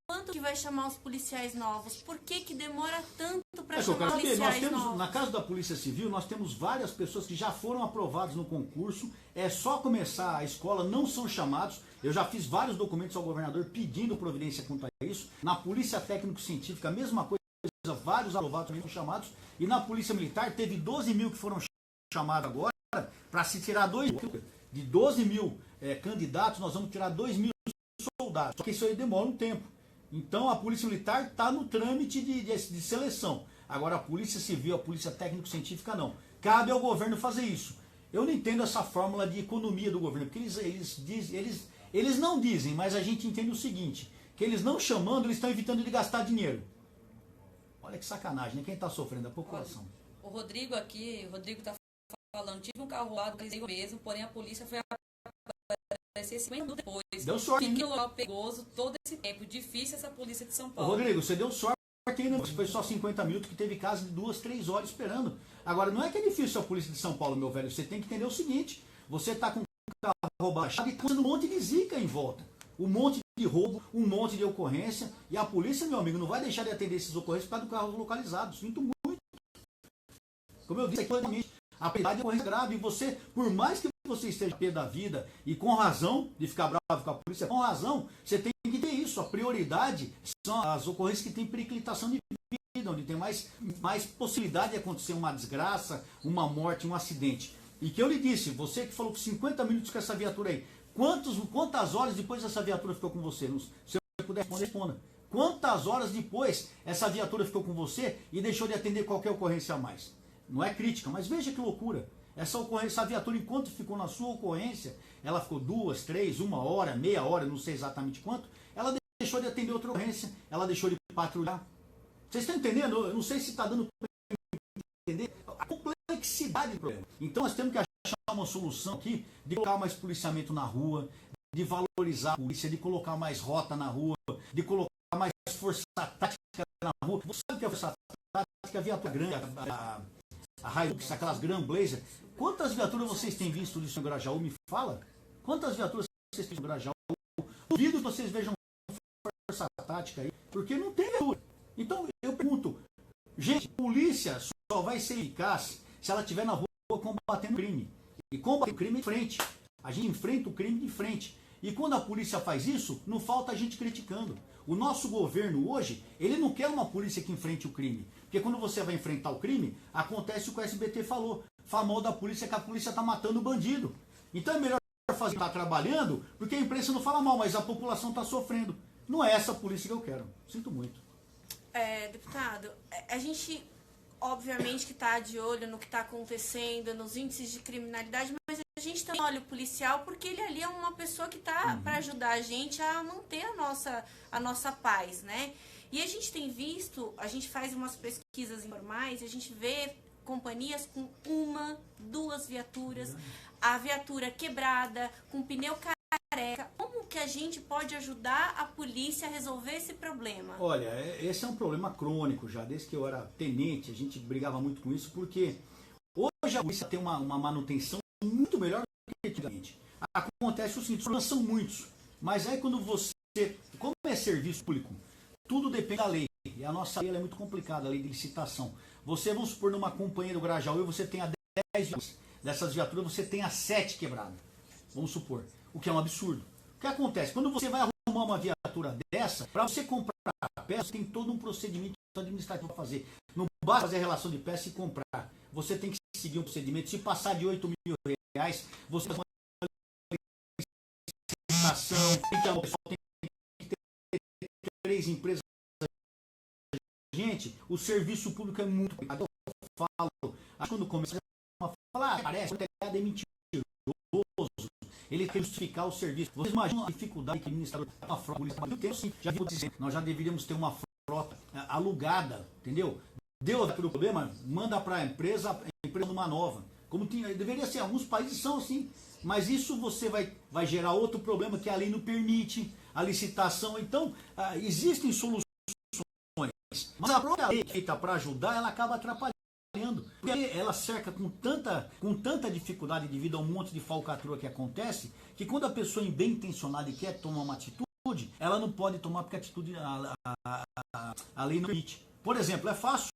Quando que vai chamar os policiais novos? Por que demora tanto para chamar os policiais novos? Na casa da Polícia Civil, nós temos várias pessoas que já foram aprovadas no concurso. É só começar a escola, não são chamados. Eu já fiz vários documentos ao governador pedindo providência quanto a isso. Na Polícia Técnico-Científica, a mesma coisa, vários aprovados também foram chamados. E na Polícia Militar, teve 12 mil que foram chamados agora, para se tirar 2 mil. De 12 mil candidatos, nós vamos tirar 2 mil soldados. Só que isso aí demora um tempo. Então a Polícia Militar está no trâmite de seleção. Agora a Polícia Civil, a Polícia Técnico-Científica não. Cabe ao governo fazer isso. Eu não entendo essa fórmula de economia do governo, porque eles não dizem, mas a gente entende o seguinte, que eles não chamando, eles estão evitando de gastar dinheiro. Olha que sacanagem, né? Quem está sofrendo? A população. O Rodrigo está falando, tive um carro lá do mesmo, porém a polícia foi aparecer 50 minutos depois. Deu sorte. Fiquei lá perigoso todo esse tempo. Difícil essa polícia de São Paulo. Rodrigo, você deu sorte ainda. Foi só 50 minutos que teve caso de 2, 3 horas esperando. Agora, não é que é difícil a polícia de São Paulo, meu velho. Você tem que entender o seguinte. Você está com o carro roubado e fazendo um monte de zica em volta. Um monte de roubo, um monte de ocorrência. E a polícia, meu amigo, não vai deixar de atender esses ocorrências por causa do carro localizado. Sinto muito. Como eu disse aqui, a penalidade é ocorrência grave. E você, por mais que você esteja pé da vida e com razão de ficar bravo com a polícia, com razão, você tem que ter isso. A prioridade são as ocorrências que têm periclitação de vida, onde tem mais possibilidade de acontecer uma desgraça, uma morte, um acidente. E que eu lhe disse, você que falou que 50 minutos com essa viatura aí, quantas horas depois essa viatura ficou com você? Se você puder responder, responda. Quantas horas depois essa viatura ficou com você e deixou de atender qualquer ocorrência a mais? Não é crítica, mas veja que loucura. Essa viatura, enquanto ficou na sua ocorrência, ela ficou 2, 3, 1 hora, meia hora, não sei exatamente quanto, ela deixou de atender outra ocorrência, ela deixou de patrulhar. Vocês estão entendendo? Eu não sei se está dando para entender a complexidade do problema. Então nós temos que achar uma solução aqui de colocar mais policiamento na rua, de valorizar a polícia, de colocar mais rota na rua, de colocar mais força tática na rua. Você sabe que a força tática, a viatura grande, a Hilux, aquelas Grand Blazer. Quantas viaturas vocês têm visto disso em Grajaú? Me fala. Quantas viaturas vocês têm em Grajaú? Duvido que vocês vejam força tática aí, porque não tem viatura. Então eu pergunto, gente, polícia só vai ser eficaz se ela estiver na rua combatendo o crime. E combater o crime de frente. A gente enfrenta o crime de frente. E quando a polícia faz isso, não falta a gente criticando. O nosso governo hoje, ele não quer uma polícia que enfrente o crime. Porque quando você vai enfrentar o crime, acontece o que o SBT falou. Fala mal da polícia, que a polícia está matando o bandido. Então é melhor fazer estar trabalhando, porque a imprensa não fala mal, mas a população está sofrendo. Não é essa a polícia que eu quero. Sinto muito. Deputado, a gente obviamente que está de olho no que está acontecendo, nos índices de criminalidade, mas a gente também olha o policial porque ele ali é uma pessoa que está para ajudar a gente a manter a nossa paz, né? E a gente tem visto, a gente faz umas pesquisas informais e a gente vê companhias com 1, 2 viaturas, a viatura quebrada, com pneu careca. Como que a gente pode ajudar a polícia a resolver esse problema? Olha, esse é um problema crônico já. Desde que eu era tenente, a gente brigava muito com isso, porque hoje a polícia tem uma manutenção muito melhor do que antigamente. Acontece o seguinte, os problemas são muitos, mas aí quando você, como é serviço público, tudo depende da lei. E a nossa lei é muito complicada, a lei de licitação. Você, vamos supor, numa companhia do Grajaú, e você tem 10 viaturas. Dessas viaturas, você tem 7 quebradas. Vamos supor. O que é um absurdo. O que acontece? Quando você vai arrumar uma viatura dessa, para você comprar a peça, tem todo um procedimento administrativo para fazer. Não basta fazer a relação de peça e comprar. Você tem que seguir um procedimento. Se passar de R$8 mil, você faz uma licitação, tem que ter 3 empresas. Gente, o serviço público é muito complicado. Eu falo, quando começa a falar, parece que o telhado é mentiroso, ele quer justificar o serviço. Vocês imaginam a dificuldade que o Ministério da Frota, já viu dizer, nós já deveríamos ter uma frota alugada, entendeu? Deu o problema, manda para a empresa uma nova. Como deveria ser, alguns países são assim, mas isso você vai gerar outro problema que a lei não permite, a licitação. Então, existem soluções, mas a própria lei feita para ajudar, ela acaba atrapalhando. Porque ela cerca com tanta dificuldade devido a um monte de falcatrua que acontece, que quando a pessoa é bem intencionada e quer tomar uma atitude, ela não pode tomar porque a atitude a lei não permite. Por exemplo, é fácil.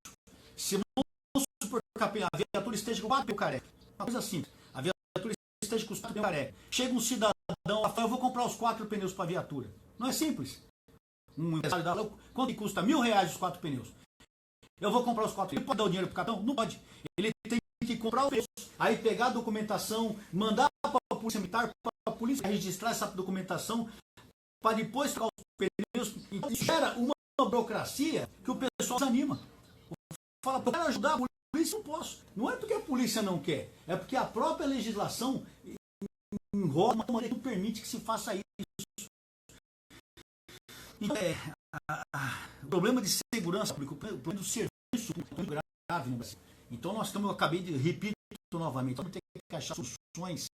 Se vamos supor que a viatura esteja com 4 pneus careca, uma coisa simples, a viatura esteja com 4 pneus careca, chega um cidadão e fala, eu vou comprar os 4 pneus para a viatura. Não é simples. Um empresário dá, quanto custa? R$1.000 os 4 pneus. Eu vou comprar os 4 pneus. Ele pode dar o dinheiro para o cartão? Não pode. Ele tem que comprar o preço, aí pegar a documentação, mandar para a polícia militar, para a polícia registrar essa documentação, para depois trocar os pneus. Então, isso gera uma burocracia que o pessoal desanima. Fala, eu quero ajudar a polícia, não posso. Não é porque a polícia não quer, é porque a própria legislação enrola uma maneira que não permite que se faça isso. Então, o problema de segurança pública, o problema do serviço público é muito grave no Brasil. Então nós estamos, eu acabei de repetir novamente, vamos ter que achar soluções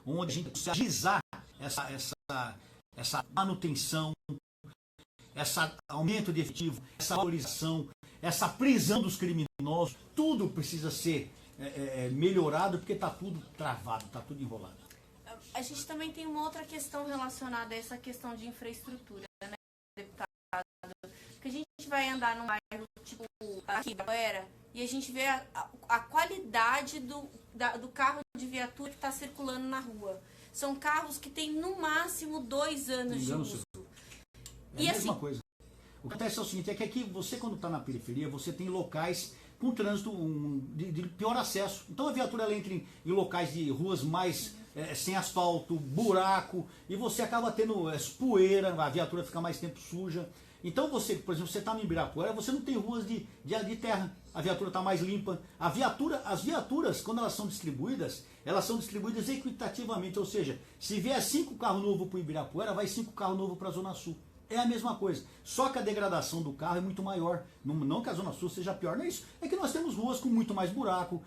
onde a gente precisa agilizar essa manutenção, esse aumento de efetivo, essa valorização, essa prisão dos criminosos, tudo precisa ser melhorado porque está tudo travado, está tudo enrolado. A gente também tem uma outra questão relacionada a essa questão de infraestrutura, né, deputado? Que a gente vai andar num bairro tipo aqui, Ibirapuera, e a gente vê a qualidade do carro de viatura que está circulando na rua. São carros que têm no máximo 2 anos de uso. É a mesma coisa. O que acontece é o seguinte, é que aqui você quando está na periferia, você tem locais com trânsito de pior acesso. Então a viatura ela entra em locais de ruas mais sem asfalto, buraco, e você acaba tendo poeira, a viatura fica mais tempo suja. Então você, por exemplo, você está no Ibirapuera, você não tem ruas de terra, a viatura está mais limpa. As viaturas, quando elas são distribuídas equitativamente, ou seja, se vier 5 carros novos para o Ibirapuera, vai 5 carros novos para a Zona Sul. É a mesma coisa, só que a degradação do carro é muito maior. Não que a Zona Sul seja pior, não é isso. É que nós temos ruas com muito mais buraco.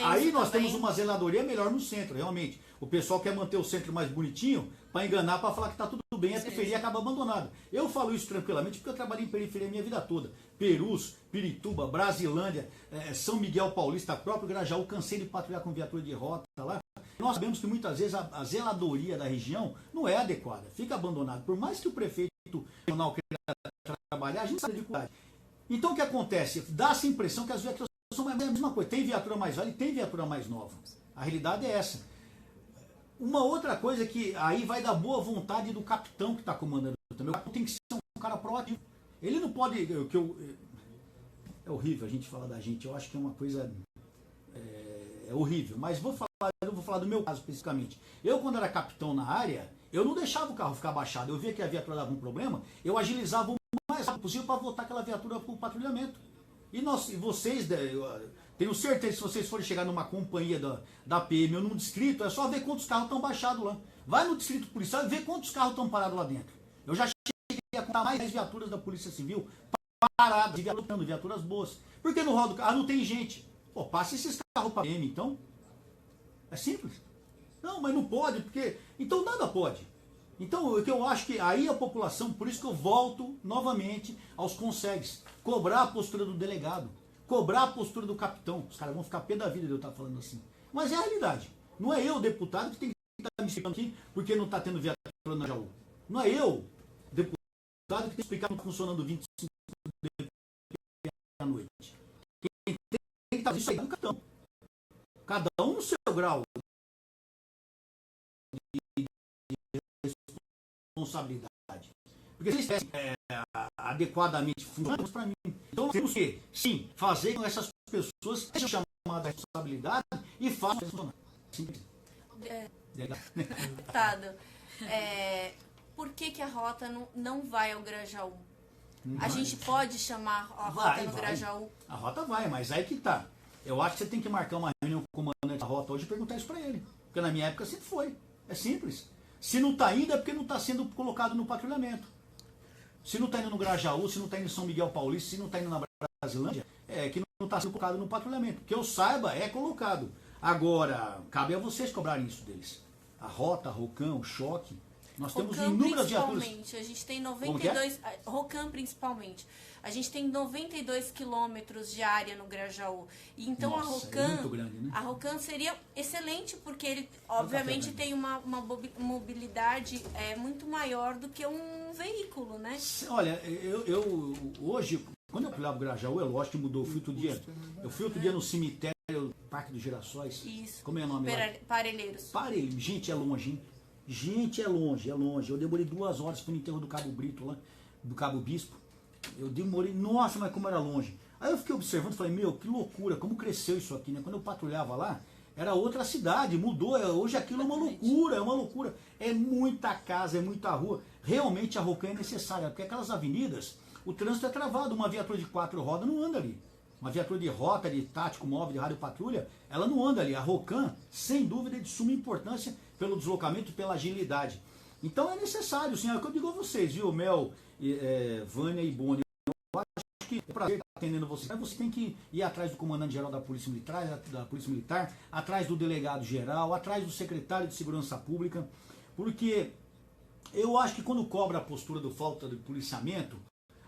Aí nós temos uma zeladoria melhor no centro, realmente. O pessoal quer manter o centro mais bonitinho para enganar, para falar que está tudo bem, a periferia acaba abandonada. Eu falo isso tranquilamente porque eu trabalhei em periferia a minha vida toda. Perus, Pirituba, Brasilândia, São Miguel Paulista, próprio Grajaú, cansei de patrulhar com viatura de rota lá. Nós sabemos que muitas vezes a zeladoria da região não é adequada, fica abandonada. Por mais que o prefeito regional queira trabalhar, a gente sabe a dificuldade. Então o que acontece? Dá-se a impressão que as viaturas são a mesma coisa. Tem viatura mais velha e tem viatura mais nova. A realidade é essa. Uma outra coisa que aí vai da boa vontade do capitão que está comandando também. O capitão tem que ser um cara proativo. Ele não pode... É horrível a gente falar da gente. Eu acho que é uma coisa... É horrível. Mas eu vou falar do meu caso especificamente. Eu, quando era capitão na área, eu não deixava o carro ficar baixado. Eu via que a viatura dava um problema, eu agilizava o mais rápido possível para voltar aquela viatura para o patrulhamento. E vocês... Tenho certeza que se vocês forem chegar numa companhia da PM ou num distrito, é só ver quantos carros estão baixados lá. Vai no distrito policial e vê quantos carros estão parados lá dentro. Eu já cheguei a contar mais 10 viaturas da Polícia Civil paradas, viaturas boas. Porque no rol do carro não tem gente. Pô, passa esses carros para a PM, então. É simples. Não, mas não pode, porque... Então nada pode. Então, o que eu acho que aí a população, por isso que eu volto novamente aos consegues. Cobrar a postura do delegado. Cobrar a postura do capitão. Os caras vão ficar pé da vida de eu estar falando assim. Mas é a realidade. Não é eu, deputado, que tem que estar me explicando aqui porque não está tendo viatura na Jaú. Não é eu, deputado, que tem que explicar como funcionando 25 da noite. Quem tem que estar isso aí é o capitão. Cada um no seu grau de responsabilidade. Porque se eles estivessem adequadamente funcionando para mim. Então nós temos que, sim, fazer com essas pessoas sejam chamadas a responsabilidade e façam funcionar. Deputado, por que a rota não vai ao Grajaú? A gente pode chamar a rota no Grajaú? A rota vai, mas aí que tá. Eu acho que você tem que marcar uma reunião com o comandante da rota hoje e perguntar isso para ele. Porque na minha época sempre foi. É simples. Se não está indo é porque não está sendo colocado no patrulhamento. Se não está indo no Grajaú, se não está indo em São Miguel Paulista, se não está indo na Brasilândia, é que não está sendo colocado no patrulhamento. Que eu saiba, é colocado. Agora, cabe a vocês cobrarem isso deles. A Rota, a Rocan, o Choque. Nós temos inúmeras viaturas. A gente tem 92... Rocan, principalmente. A gente tem 92 quilômetros de área no Grajaú. E então Nossa, a Rocan... é muito grande, né? A Rocan seria excelente, porque ele, obviamente, tem uma mobilidade muito maior do que um veículo, né? Olha, eu hoje, quando eu patrulhava o Grajaú, é lógico que mudou. Eu fui outro dia no cemitério, Parque dos Girassóis. Isso. Como é o nome lá? Parelheiros. Parelheiros. Gente, é longe, hein? Gente, é longe. Eu demorei 2 horas para o enterro do Cabo Brito lá, do Cabo Bispo. Eu demorei, nossa, mas como era longe. Aí eu fiquei observando e falei, meu, que loucura, como cresceu isso aqui, né? Quando eu patrulhava lá, era outra cidade, mudou. Hoje aquilo é uma loucura. É muita casa, é muita rua. Realmente a Rocan é necessária, porque aquelas avenidas, o trânsito é travado. Uma viatura de 4 rodas não anda ali. Uma viatura de rota, de tático móvel, de rádio patrulha, ela não anda ali. A Rocan, sem dúvida, é de suma importância pelo deslocamento, pela agilidade. Então é necessário, sim, é o que eu digo a vocês, viu, Mel, Vânia e Boni. Eu acho que é prazer estar atendendo vocês. Mas você tem que ir atrás do comandante-geral da Polícia Militar, atrás do delegado-geral, atrás do secretário de Segurança Pública, porque eu acho que quando cobra a postura do falta de policiamento,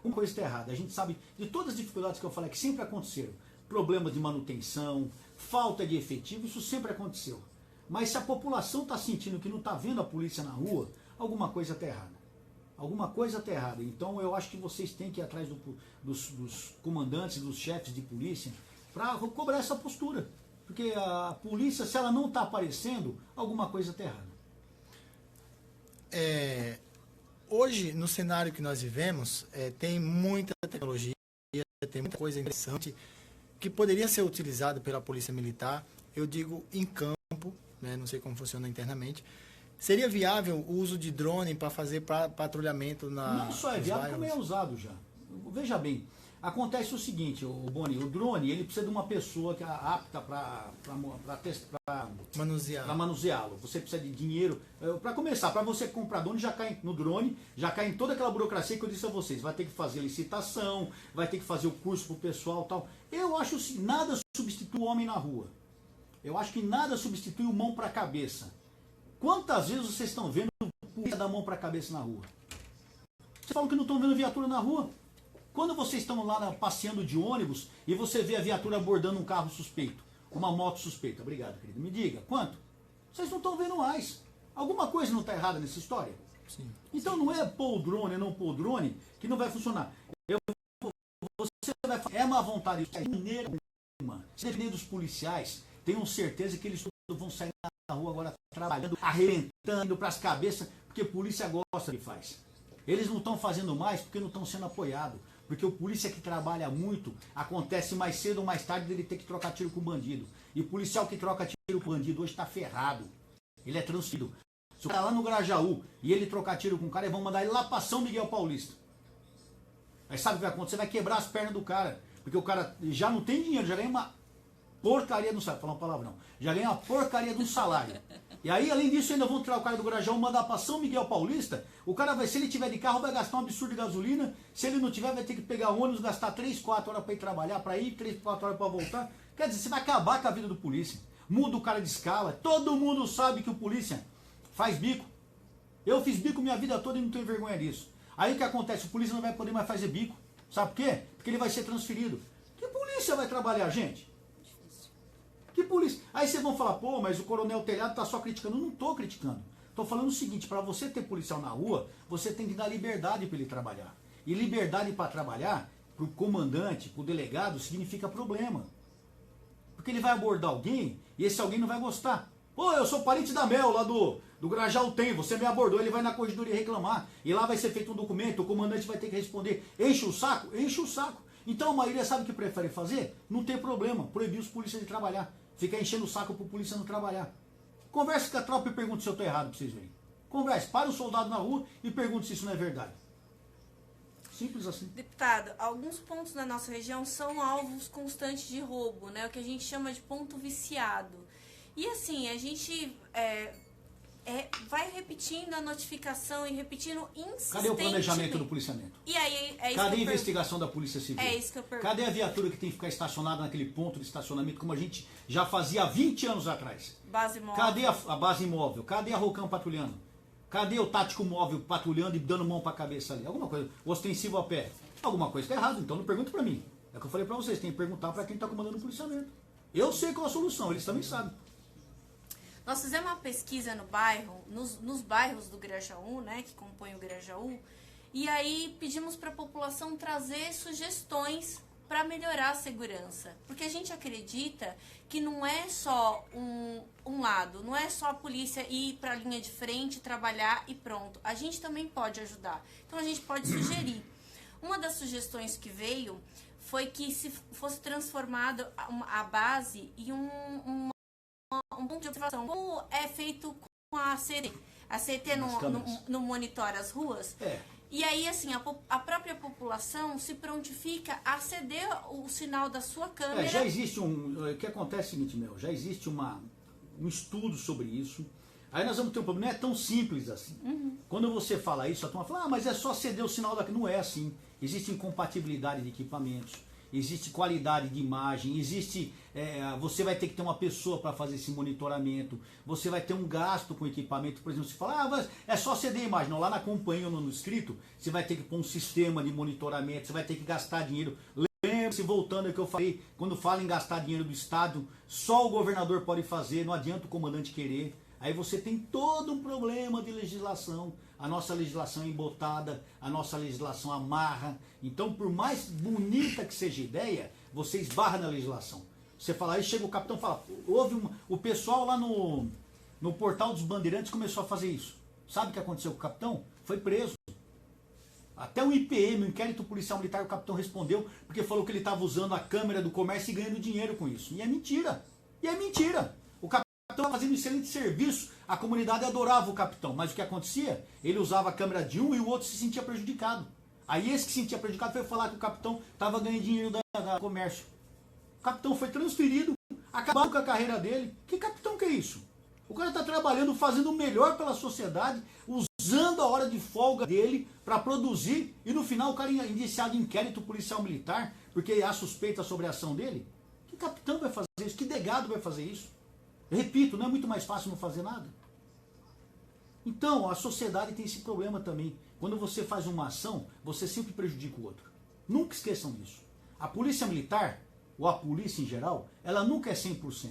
uma coisa está errada. A gente sabe de todas as dificuldades que eu falei que sempre aconteceram. Problemas de manutenção, falta de efetivo, isso sempre aconteceu. Mas se a população está sentindo que não está vendo a polícia na rua, alguma coisa está errada. Alguma coisa está errada. Então eu acho que vocês têm que ir atrás dos comandantes, dos chefes de polícia, para cobrar essa postura. Porque a polícia, se ela não está aparecendo, alguma coisa está errada. Hoje, no cenário que nós vivemos, tem muita tecnologia, tem muita coisa interessante que poderia ser utilizada pela Polícia Militar, eu digo em campo, né, não sei como funciona internamente. Seria viável o uso de drone para fazer patrulhamento na... Não só é viável, como é usado já. Veja bem, acontece o seguinte, Boni, o drone ele precisa de uma pessoa que é apta para manuseá-lo. Você precisa de dinheiro. Para começar, para você comprar drone, já cai no drone, já cai em toda aquela burocracia que eu disse a vocês. Vai ter que fazer licitação, vai ter que fazer o curso para o pessoal e tal. Eu acho que nada substitui o homem na rua. Eu acho que nada substitui o mão para a cabeça. Quantas vezes vocês estão vendo polícia da mão para a cabeça na rua? Vocês falam que não estão vendo viatura na rua? Quando vocês estão lá passeando de ônibus e você vê a viatura abordando um carro suspeito, uma moto suspeita, obrigado, querido, me diga, quanto? Vocês não estão vendo mais. Alguma coisa não está errada nessa história? Sim. Então não é pôr o drone, não pôr o drone, que não vai funcionar. É má vontade, é maneira nenhuma. Se depender dos policiais, tenham certeza que eles vão sair na rua agora trabalhando, arrebentando para as cabeças, porque polícia gosta do que faz. Eles não estão fazendo mais porque não estão sendo apoiados. Porque o polícia que trabalha muito, acontece mais cedo ou mais tarde dele ter que trocar tiro com o bandido. E o policial que troca tiro com o bandido hoje está ferrado. Ele é transferido. Se o cara lá no Grajaú e ele trocar tiro com o cara, eles vão mandar ele lá para São Miguel Paulista. Aí sabe o que vai acontecer? Vai quebrar as pernas do cara. Porque o cara já não tem dinheiro, já ganha uma porcaria do salário. Falar uma palavra não. Já ganha uma porcaria do salário. E aí, além disso, ainda vão tirar o cara do Grajaú, mandar para São Miguel Paulista. O cara vai, se ele tiver de carro, vai gastar um absurdo de gasolina. Se ele não tiver, vai ter que pegar ônibus, gastar 3, 4 horas para ir trabalhar, para ir, 3, 4 horas para voltar. Quer dizer, você vai acabar com a vida do polícia. Muda o cara de escala. Todo mundo sabe que o polícia faz bico. Eu fiz bico minha vida toda e não tenho vergonha disso. Aí o que acontece? O polícia não vai poder mais fazer bico. Sabe por quê? Porque ele vai ser transferido. Que polícia vai trabalhar, gente? Que polícia? Aí vocês vão falar, pô, mas o Coronel Telhado está só criticando. Eu não estou criticando. Estou falando o seguinte, para você ter policial na rua, você tem que dar liberdade para ele trabalhar. E liberdade para trabalhar, para o comandante, para o delegado, significa problema. Porque ele vai abordar alguém e esse alguém não vai gostar. Pô, eu sou parente da Mel, lá do Grajaú tem, você me abordou, ele vai na corregedoria reclamar. E lá vai ser feito um documento, o comandante vai ter que responder. Enche o saco? Enche o saco. Então a maioria sabe o que prefere fazer? Não tem problema, proibir os polícias de trabalhar. Ficar enchendo o saco para o polícia não trabalhar. Converse com a tropa e pergunte se eu estou errado para vocês verem. Converse, para o soldado na rua e pergunte se isso não é verdade. Simples assim. Deputado, alguns pontos da nossa região são alvos constantes de roubo, né? O que a gente chama de ponto viciado. E assim, a gente vai repetindo a notificação e repetindo insistentemente. Cadê o planejamento do policiamento? E aí, Cadê a investigação da Polícia Civil? É isso que eu pergunto. Cadê a viatura que tem que ficar estacionada naquele ponto de estacionamento, como a gente já fazia há 20 anos atrás? Base móvel. Cadê a base móvel? Cadê a Rocam patrulhando? Cadê o tático móvel patrulhando e dando mão para a cabeça ali? Alguma coisa. Ostensivo a pé. Alguma coisa está errada, então não pergunta para mim. É o que eu falei para vocês, tem que perguntar para quem está comandando o policiamento. Eu sei qual a solução, eles também sabem. Nós fizemos uma pesquisa no bairro, nos bairros do Grajaú, né, que compõem o Grajaú, e aí pedimos para a população trazer sugestões para melhorar a segurança. Porque a gente acredita que não é só um lado, não é só a polícia ir para a linha de frente, trabalhar e pronto. A gente também pode ajudar. Então a gente pode sugerir. Uma das sugestões que veio foi que se fosse transformada a base em um ponto de observação, como é feito com a CT. A CT não monitora as ruas. E aí, assim, a própria população se prontifica a ceder o sinal da sua câmera. Já existe o que acontece é o seguinte, já existe um estudo sobre isso. Aí nós vamos ter um problema, não é tão simples assim. Quando você fala isso, a turma fala, mas é só ceder o sinal daqui. Não é assim. Existe incompatibilidade de equipamentos, existe qualidade de imagem, você vai ter que ter uma pessoa para fazer esse monitoramento, você vai ter um gasto com equipamento, por exemplo, você fala, mas é só ceder a imagem. Não, lá na companhia ou no escrito, você vai ter que pôr um sistema de monitoramento, você vai ter que gastar dinheiro. Lembre-se, voltando ao que eu falei, quando fala em gastar dinheiro do Estado, só o governador pode fazer, não adianta o comandante querer. Aí você tem todo um problema de legislação. A nossa legislação é embotada, a nossa legislação amarra. Então, por mais bonita que seja a ideia, você esbarra na legislação. Você fala, aí chega o capitão e fala, o pessoal lá no portal dos Bandeirantes começou a fazer isso. Sabe o que aconteceu com o capitão? Foi preso. Até o IPM, o inquérito policial militar, o capitão respondeu, porque falou que ele estava usando a câmera do comércio e ganhando dinheiro com isso. E é mentira. E é mentira. O capitão estava fazendo um excelente serviço, a comunidade adorava o capitão, mas o que acontecia? Ele usava a câmera de um e o outro se sentia prejudicado. Aí esse que se sentia prejudicado foi falar que o capitão estava ganhando dinheiro da comércio. O capitão foi transferido, acabou com a carreira dele. Que capitão que é isso? O cara está trabalhando, fazendo o melhor pela sociedade, usando a hora de folga dele para produzir, e no final o cara é indiciado em inquérito policial militar, porque há suspeita sobre a ação dele. Que capitão vai fazer isso? Que delegado vai fazer isso? Repito, não é muito mais fácil não fazer nada? Então, a sociedade tem esse problema também. Quando você faz uma ação, você sempre prejudica o outro. Nunca esqueçam disso. A polícia militar, ou a polícia em geral, ela nunca é 100%.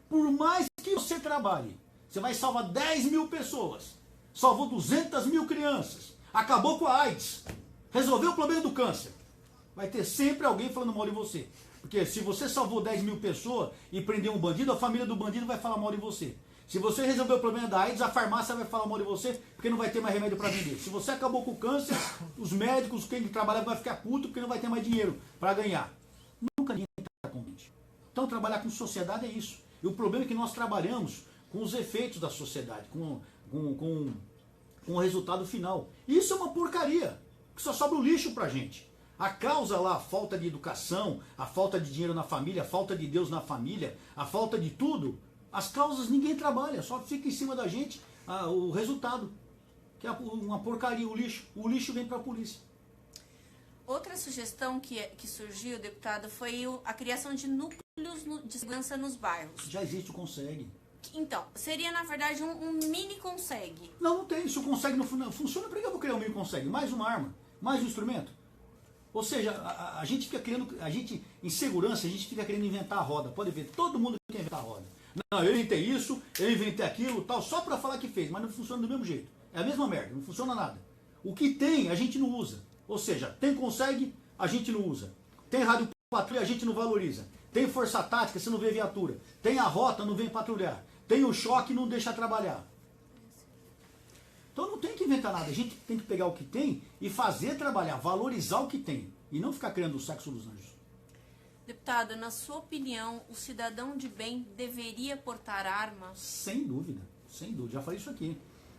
Por mais que você trabalhe, você vai salvar 10 mil pessoas, salvou 200 mil crianças, acabou com a AIDS, resolveu o problema do câncer. Vai ter sempre alguém falando mal de você. Porque se você salvou 10 mil pessoas e prendeu um bandido, a família do bandido vai falar mal de você. Se você resolveu o problema da AIDS, a farmácia vai falar mal de você porque não vai ter mais remédio para vender. Se você acabou com o câncer, os médicos, quem trabalhava vai ficar puto porque não vai ter mais dinheiro para ganhar. Nunca ninguém está contente. Então trabalhar com sociedade é isso. E o problema é que nós trabalhamos com os efeitos da sociedade, com o resultado final. E isso é uma porcaria, que só sobra o lixo para a gente. A causa lá, a falta de educação, a falta de dinheiro na família, a falta de Deus na família, a falta de tudo, as causas ninguém trabalha, só fica em cima da gente o resultado, que é uma porcaria, o lixo vem para a polícia. Outra sugestão que surgiu, deputado, foi a criação de núcleos de segurança nos bairros. Já existe o Consegue. Então, seria na verdade um mini Consegue. Não tem, se o Consegue não funciona, por que eu vou criar um mini Consegue? Mais uma arma, mais um instrumento. Ou seja, a gente fica criando, em segurança, a gente fica querendo inventar a roda. Pode ver, todo mundo quer inventar a roda. Não, eu inventei isso, eu inventei aquilo, tal, só para falar que fez, mas não funciona do mesmo jeito. É a mesma merda, não funciona nada. O que tem, a gente não usa. Ou seja, tem Consegue, a gente não usa. Tem rádio patrulha, a gente não valoriza. Tem força tática, você não vê viatura. Tem a rota, não vem patrulhar. Tem o choque, não deixa trabalhar. Então não tem que inventar nada, a gente tem que pegar o que tem e fazer trabalhar, valorizar o que tem. E não ficar criando o sexo dos anjos. Deputado, na sua opinião, o cidadão de bem deveria portar arma? Sem dúvida, já falei isso aqui.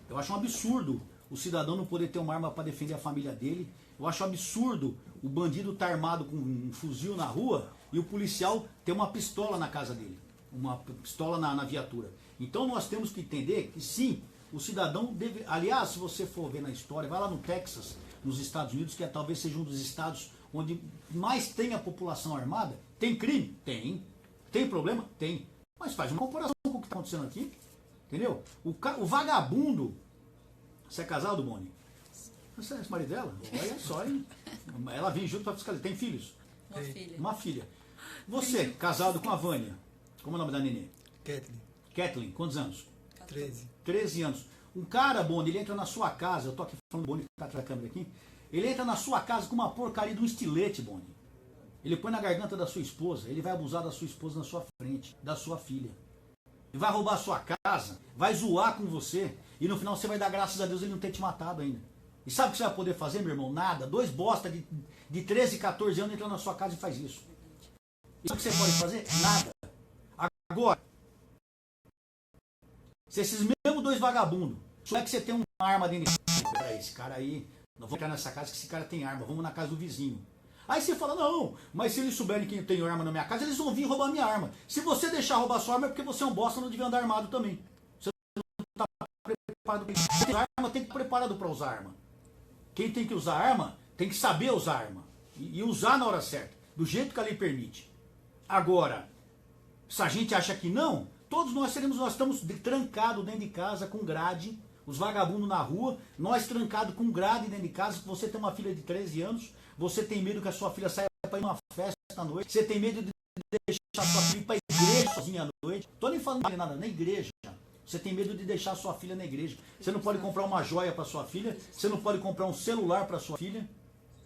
Eu acho um absurdo o cidadão não poder ter uma arma para defender a família dele. Eu acho um absurdo o bandido estar armado com um fuzil na rua e o policial ter uma pistola na casa dele. uma pistola na viatura. Então nós temos que entender que sim, o cidadão deve... Aliás, se você for ver na história, vai lá no Texas, nos Estados Unidos, que talvez seja um dos estados onde mais tem a população armada. Tem crime? Tem. Tem problema? Tem. Mas faz uma comparação com o que está acontecendo aqui. Entendeu? O vagabundo... Você é casado, Boni? Você é marido dela? Olha só, hein? Ela vem junto para fiscalizar. Tem filhos? Uma filha. Uma filha. Você, casado com a Vânia. Como é o nome da nenê? Kathleen, Kathleen, quantos anos? 13. 13 anos. Um cara, Boni, ele entra na sua casa, eu tô aqui falando do Boni que tá atrás da câmera aqui, ele entra na sua casa com uma porcaria de um estilete, Boni. Ele põe na garganta da sua esposa, ele vai abusar da sua esposa na sua frente, da sua filha. Ele vai roubar a sua casa, vai zoar com você, e no final você vai dar graças a Deus ele não ter te matado ainda. E sabe o que você vai poder fazer, meu irmão? Nada. Dois bosta de 13, 14 anos entram na sua casa e faz isso. E sabe o que você pode fazer? Nada. Agora, se esses mesmos dois vagabundos souber que você tem uma arma dentro de casa, esse cara aí, não vou entrar nessa casa que esse cara tem arma, vamos na casa do vizinho. Aí você fala, não, mas se eles souberem que tem arma na minha casa, eles vão vir roubar minha arma. Se você deixar roubar sua arma é porque você é um bosta, não devia andar armado também. Você não está preparado para arma, tem que estar preparado para usar arma. Quem tem que usar arma, tem que saber usar arma. E usar na hora certa, do jeito que a lei permite. Agora, se a gente acha que não, todos nós estamos trancados dentro de casa com grade, os vagabundos na rua, nós trancados com grade dentro de casa. Você tem uma filha de 13 anos, você tem medo que a sua filha saia para ir numa festa à noite, você tem medo de deixar a sua filha ir para a igreja sozinha à noite. Estou nem falando de nada, na igreja. Você tem medo de deixar a sua filha na igreja. Você não pode comprar uma joia para sua filha, você não pode comprar um celular para sua filha,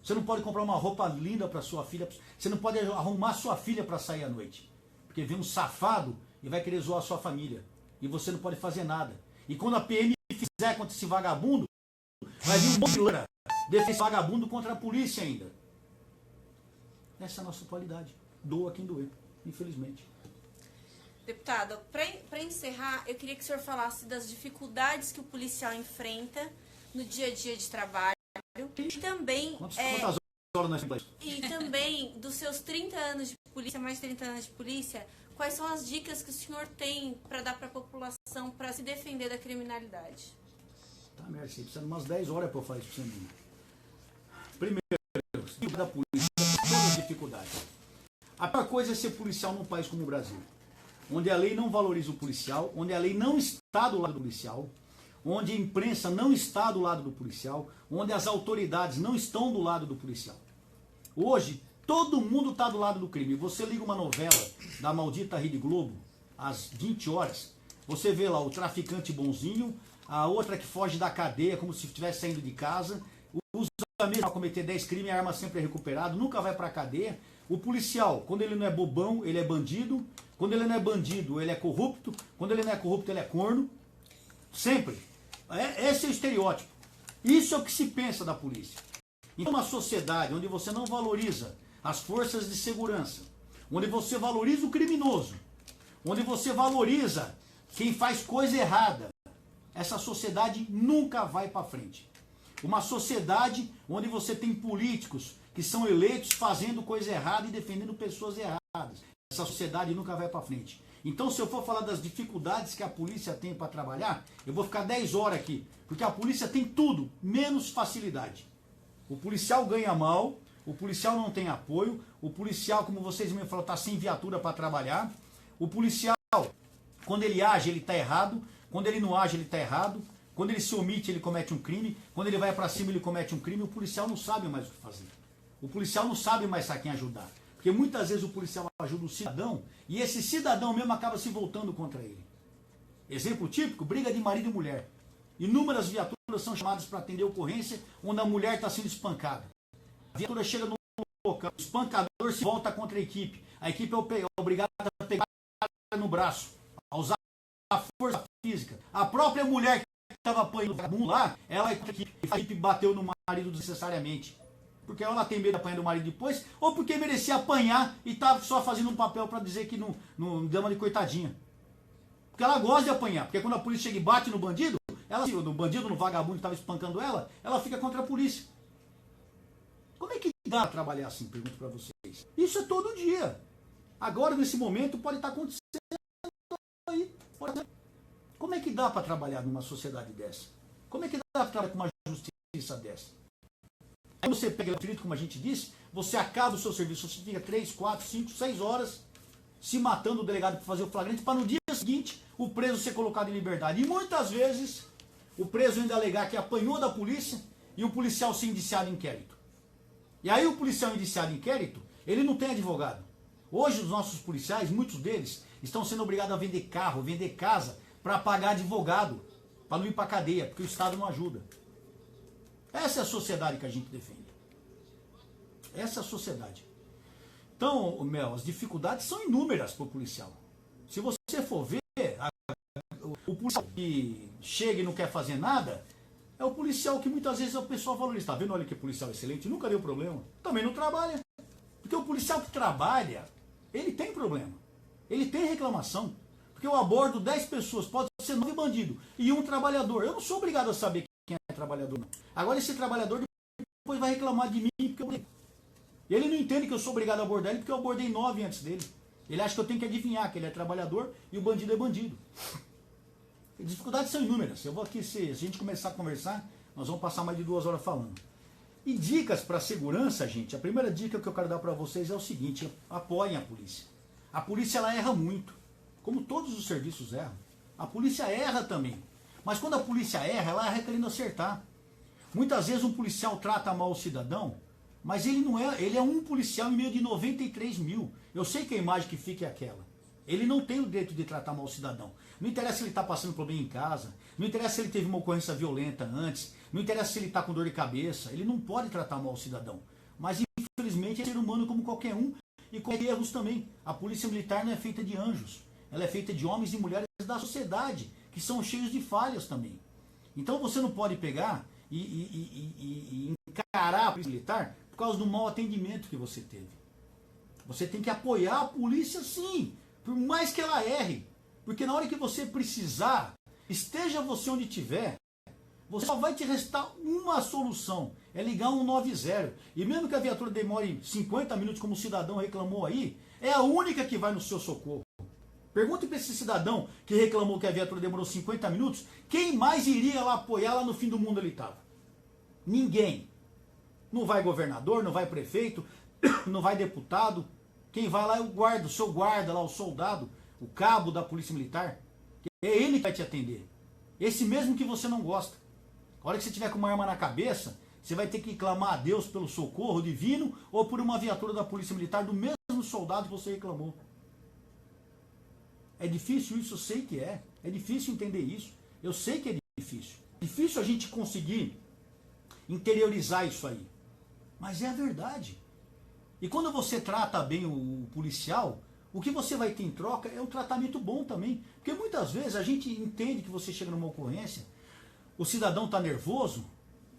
você não pode comprar uma roupa linda para sua filha, você não pode arrumar sua filha para sair à noite. Porque vem um safado e vai querer zoar a sua família. E você não pode fazer nada. E quando a PM fizer contra esse vagabundo, vai vir um monte de lana defender esse vagabundo contra a polícia ainda. Essa é a nossa atualidade. Doa quem doer, infelizmente. Deputado, para encerrar, eu queria que o senhor falasse das dificuldades que o policial enfrenta no dia a dia de trabalho e também, quantas horas nós temos? E também dos seus 30 anos de polícia, mais de 30 anos de polícia, quais são as dicas que o senhor tem para dar para a população para se defender da criminalidade? Tá, Mercy, precisa de umas 10 horas para eu falar isso para você. Primeiro, da polícia, todas as dificuldades. A pior coisa é ser policial num país como o Brasil, onde a lei não valoriza o policial, onde a lei não está do lado do policial, onde a imprensa não está do lado do policial, onde as autoridades não estão do lado do policial. Hoje, todo mundo está do lado do crime. Você liga uma novela da maldita Rede Globo, às 20 horas, você vê lá o traficante bonzinho, a outra que foge da cadeia como se estivesse saindo de casa, usa mesmo para cometer 10 crimes, a arma sempre é recuperada, nunca vai para a cadeia. O policial, quando ele não é bobão, ele é bandido. Quando ele não é bandido, ele é corrupto. Quando ele não é corrupto, ele é corno. Sempre. Esse é o estereótipo. Isso é o que se pensa da polícia. Então, uma sociedade onde você não valoriza as forças de segurança, onde você valoriza o criminoso, onde você valoriza quem faz coisa errada, essa sociedade nunca vai para frente. Uma sociedade onde você tem políticos que são eleitos fazendo coisa errada e defendendo pessoas erradas. Essa sociedade nunca vai para frente. Então, se eu for falar das dificuldades que a polícia tem para trabalhar, eu vou ficar 10 horas aqui. Porque a polícia tem tudo, menos facilidade. O policial ganha mal, o policial não tem apoio, o policial, como vocês me falaram, está sem viatura para trabalhar. O policial, quando ele age, ele está errado. Quando ele não age, ele está errado. Quando ele se omite, ele comete um crime. Quando ele vai para cima, ele comete um crime. O policial não sabe mais o que fazer. O policial não sabe mais a quem ajudar. Porque muitas vezes o policial ajuda o cidadão e esse cidadão mesmo acaba se voltando contra ele. Exemplo típico, briga de marido e mulher. Inúmeras viaturas são chamadas para atender a ocorrência onde a mulher está sendo espancada. A viatura chega no local, o espancador se volta contra a equipe. A equipe é obrigada a pegar no braço, a usar a força física. A própria mulher que estava apanhando o vagabundo lá, ela é contra a equipe bateu no marido desnecessariamente. Porque ela tem medo de apanhar do marido depois, ou porque merecia apanhar e estava só fazendo um papel para dizer que não deu uma de coitadinha. Porque ela gosta de apanhar, porque quando a polícia chega e bate no bandido, no bandido, no vagabundo que estava espancando ela fica contra a polícia. Como é que dá para trabalhar assim, pergunto para vocês? Isso é todo dia. Agora, nesse momento, pode estar acontecendo. aí. Como é que dá para trabalhar numa sociedade dessa? Como é que dá para trabalhar com uma justiça dessa? Aí você pega o como a gente disse, você acaba o seu serviço, você fica 3, 4, 5, 6 horas se matando o delegado para fazer o flagrante, para no dia seguinte o preso ser colocado em liberdade. E muitas vezes o preso ainda alegar que apanhou da polícia e o policial ser indiciado em inquérito. E aí o policial indiciado em inquérito, ele não tem advogado. Hoje os nossos policiais, muitos deles, estão sendo obrigados a vender carro, vender casa, para pagar advogado, para não ir para a cadeia, porque o Estado não ajuda. Essa é a sociedade que a gente defende. Essa é a sociedade. Então, Mel, as dificuldades são inúmeras para o policial. Se você for ver, o policial que chega e não quer fazer nada, é o policial que muitas vezes o pessoal valoriza. Está vendo? Olha que policial excelente, nunca deu problema. Também não trabalha. Porque o policial que trabalha, ele tem problema. Ele tem reclamação. Porque eu abordo 10 pessoas, pode ser 9 bandidos e um trabalhador. Eu não sou obrigado a saber quem é trabalhador, não. Agora esse trabalhador depois vai reclamar de mim porque eu... Ele não entende que eu sou obrigado a abordar ele porque eu abordei 9 antes dele. Ele acha que eu tenho que adivinhar que ele é trabalhador e o bandido é bandido. As dificuldades são inúmeras. Eu vou aqui, se a gente começar a conversar, nós vamos passar mais de 2 horas falando. E dicas para segurança, gente. A primeira dica que eu quero dar para vocês é o seguinte: apoiem a polícia. A polícia ela erra muito. Como todos os serviços erram. A polícia erra também. Mas quando a polícia erra, ela erra querendo acertar. Muitas vezes um policial trata mal o cidadão, mas ele não é, ele é um policial em meio de 93 mil. Eu sei que a imagem que fica é aquela. Ele não tem o direito de tratar mal o cidadão. Não interessa se ele está passando problema em casa, não interessa se ele teve uma ocorrência violenta antes, não interessa se ele está com dor de cabeça, ele não pode tratar mal o cidadão. Mas infelizmente é ser humano como qualquer um e comete erros também. A polícia militar não é feita de anjos. Ela é feita de homens e mulheres da sociedade, que são cheios de falhas também. Então você não pode pegar e encarar a polícia militar por causa do mau atendimento que você teve. Você tem que apoiar a polícia sim, por mais que ela erre. Porque na hora que você precisar, esteja você onde estiver, você só vai te restar uma solução, é ligar 190. E mesmo que a viatura demore 50 minutos, como o cidadão reclamou aí, é a única que vai no seu socorro. Pergunte para esse cidadão que reclamou que a viatura demorou 50 minutos, quem mais iria lá apoiar lá no fim do mundo ele estava? Ninguém. Não vai governador, não vai prefeito, não vai deputado. Quem vai lá é o guarda, o seu guarda lá, o soldado, o cabo da polícia militar. É ele que vai te atender. Esse mesmo que você não gosta. A hora que você tiver com uma arma na cabeça, você vai ter que clamar a Deus pelo socorro divino ou por uma viatura da polícia militar do mesmo soldado que você reclamou. É difícil isso? Eu sei que é. É difícil entender isso. Eu sei que é difícil. É difícil a gente conseguir interiorizar isso aí. Mas é a verdade. E quando você trata bem o policial, o que você vai ter em troca é um tratamento bom também. Porque muitas vezes a gente entende que você chega numa ocorrência, o cidadão está nervoso,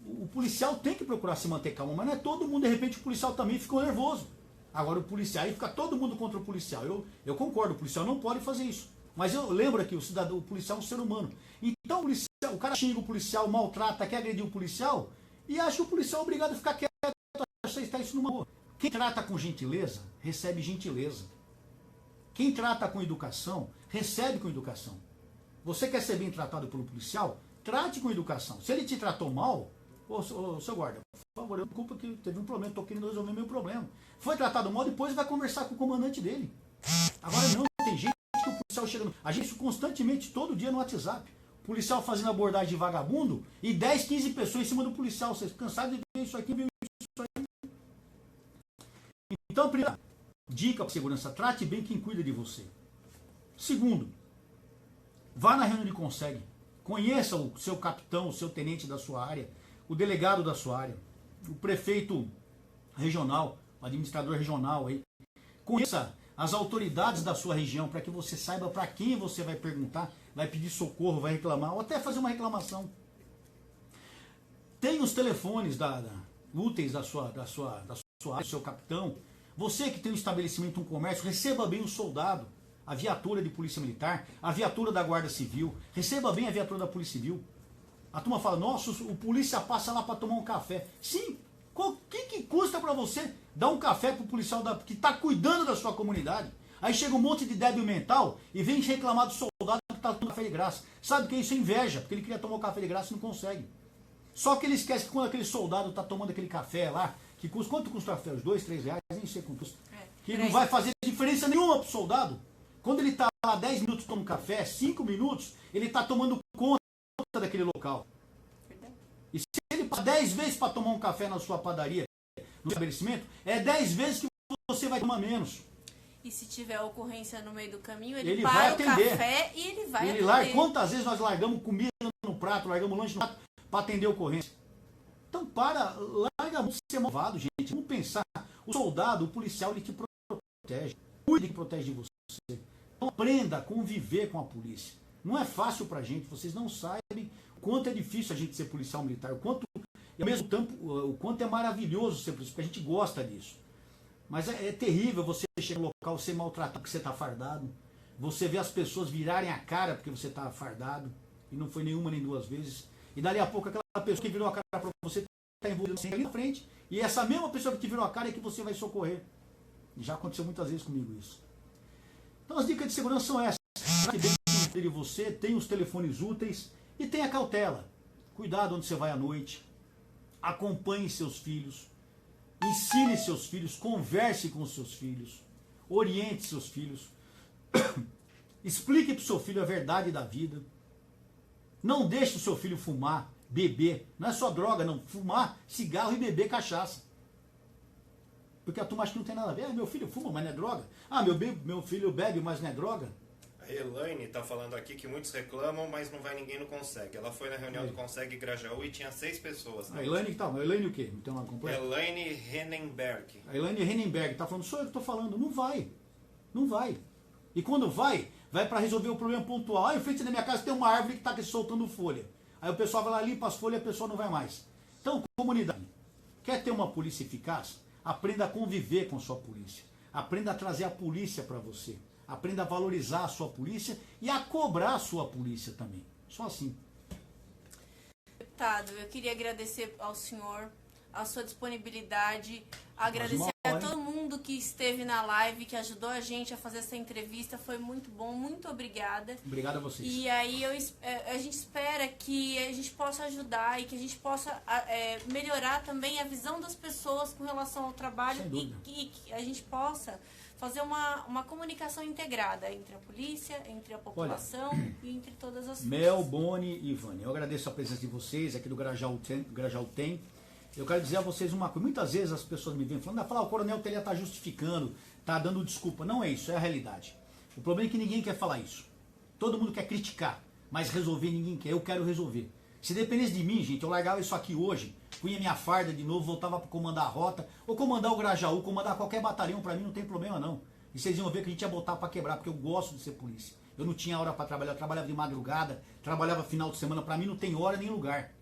o policial tem que procurar se manter calmo, mas não é todo mundo, de repente o policial também ficou nervoso. Agora o policial, aí fica todo mundo contra o policial. Eu concordo, o policial não pode fazer isso. Mas eu lembro que o policial é um ser humano. Então o cara xinga o policial, maltrata, quer agredir o policial, e acha que o policial é obrigado a ficar quieto, aceitar isso numa boa. Quem trata com gentileza, recebe gentileza. Quem trata com educação, recebe com educação. Você quer ser bem tratado pelo policial? Trate com educação. Se ele te tratou mal, seu guarda, por favor, eu culpa que teve um problema, estou querendo resolver meu problema. Foi tratado mal, depois vai conversar com o comandante dele. Agora não, tem gente que o policial chega no... A gente constantemente, todo dia no WhatsApp. O policial fazendo abordagem de vagabundo e 10, 15 pessoas em cima do policial. Vocês cansaram de ver isso aqui, viu isso aí. Então, primeira dica para segurança, trate bem quem cuida de você. Segundo, vá na reunião de consegue. Conheça o seu capitão, o seu tenente da sua área, o delegado da sua área, o prefeito regional, o administrador regional aí. Conheça as autoridades da sua região para que você saiba para quem você vai perguntar, vai pedir socorro, vai reclamar ou até fazer uma reclamação. Tem os telefones úteis da sua área, do seu capitão. Você que tem um estabelecimento, um comércio, receba bem o soldado, a viatura de polícia militar, a viatura da guarda civil, receba bem a viatura da polícia civil. A turma fala, nossa, o polícia passa lá para tomar um café. Sim, o que custa para você dar um café para o policial que está cuidando da sua comunidade? Aí chega um monte de débil mental e vem reclamar do soldado está tomando café de graça. Sabe que isso é inveja, porque ele queria tomar o café de graça e não consegue. Só que ele esquece que quando aquele soldado está tomando aquele café lá, que custa, quanto custa o café? Os 2, 3 reais, nem sei quanto custa. Que não vai fazer diferença nenhuma pro soldado. Quando ele está lá 10 minutos tomando café, 5 minutos, ele está tomando conta daquele local. E se ele passa 10 vezes para tomar um café na sua padaria, no estabelecimento, é 10 vezes que você vai tomar menos. E se tiver ocorrência no meio do caminho, ele Ele para vai o atender. café e ele vai Ele atender. larga, quantas vezes nós largamos comida no prato, largamos lanche no prato para atender a ocorrência? Então larga muito ser malvado, gente. Vamos pensar. O soldado, o policial, ele te protege. Cuide que protege de você. Então aprenda a conviver com a polícia. Não é fácil pra gente, vocês não sabem o quanto é difícil a gente ser policial militar, o quanto, e ao mesmo tempo, o quanto é maravilhoso ser policial, porque a gente gosta disso. Mas é terrível você chegar no local, ser maltratado porque você está fardado. Você vê as pessoas virarem a cara porque você está fardado. E não foi nenhuma nem duas vezes. E dali a pouco aquela pessoa que virou a cara para você está envolvida ali na frente. E essa mesma pessoa que te virou a cara é que você vai socorrer. E já aconteceu muitas vezes comigo isso. Então as dicas de segurança são essas. De você, tem os telefones úteis e tenha cautela. Cuidado onde você vai à noite. Acompanhe seus filhos. Ensine seus filhos, converse com os seus filhos, oriente seus filhos, explique para o seu filho a verdade da vida. Não deixe o seu filho fumar, beber, não é só droga não, fumar cigarro e beber cachaça. Porque a turma acha que não tem nada a ver. Ah, meu filho fuma, mas não é droga. Ah, meu filho bebe, mas não é droga. A Elaine está falando aqui que muitos reclamam, mas não vai ninguém no Consegue. Ela foi na reunião do Consegue Grajaú e tinha 6 pessoas. Né? A Elaine que tá, a Elaine o quê? Não tem uma completa? Elaine Henenberg. A Elaine Henenberg está falando, sou eu que estou falando. Não vai. Não vai. E quando vai para resolver o problema pontual. Ah, em frente da minha casa tem uma árvore que está soltando folha. Aí o pessoal vai lá, limpa as folhas e a pessoa não vai mais. Então, comunidade, quer ter uma polícia eficaz? Aprenda a conviver com sua polícia. Aprenda a trazer a polícia para você. Aprenda a valorizar a sua polícia e a cobrar a sua polícia também. Só assim. Deputado, eu queria agradecer ao senhor a sua disponibilidade, agradecer a todo mundo que esteve na live, que ajudou a gente a fazer essa entrevista, foi muito bom, muito obrigada. Obrigado a vocês. E aí a gente espera que a gente possa ajudar e que a gente possa melhorar também a visão das pessoas com relação ao trabalho e que a gente possa fazer uma comunicação integrada entre a polícia, entre a população e entre todas as Mel, Boni e Ivane, eu agradeço a presença de vocês aqui do Grajaú Tem. Eu quero dizer a vocês uma coisa, muitas vezes as pessoas me vêm falando, o Coronel Telha está justificando, está dando desculpa. Não é isso, é a realidade. O problema é que ninguém quer falar isso. Todo mundo quer criticar, mas resolver ninguém quer. Eu quero resolver. Se dependesse de mim, gente, eu largava isso aqui hoje, punha minha farda de novo, voltava para comandar a rota, ou comandar o Grajaú, comandar qualquer batalhão, para mim não tem problema não. E vocês iam ver que a gente ia botar para quebrar, porque eu gosto de ser polícia. Eu não tinha hora para trabalhar, eu trabalhava de madrugada, trabalhava final de semana, para mim não tem hora nem lugar.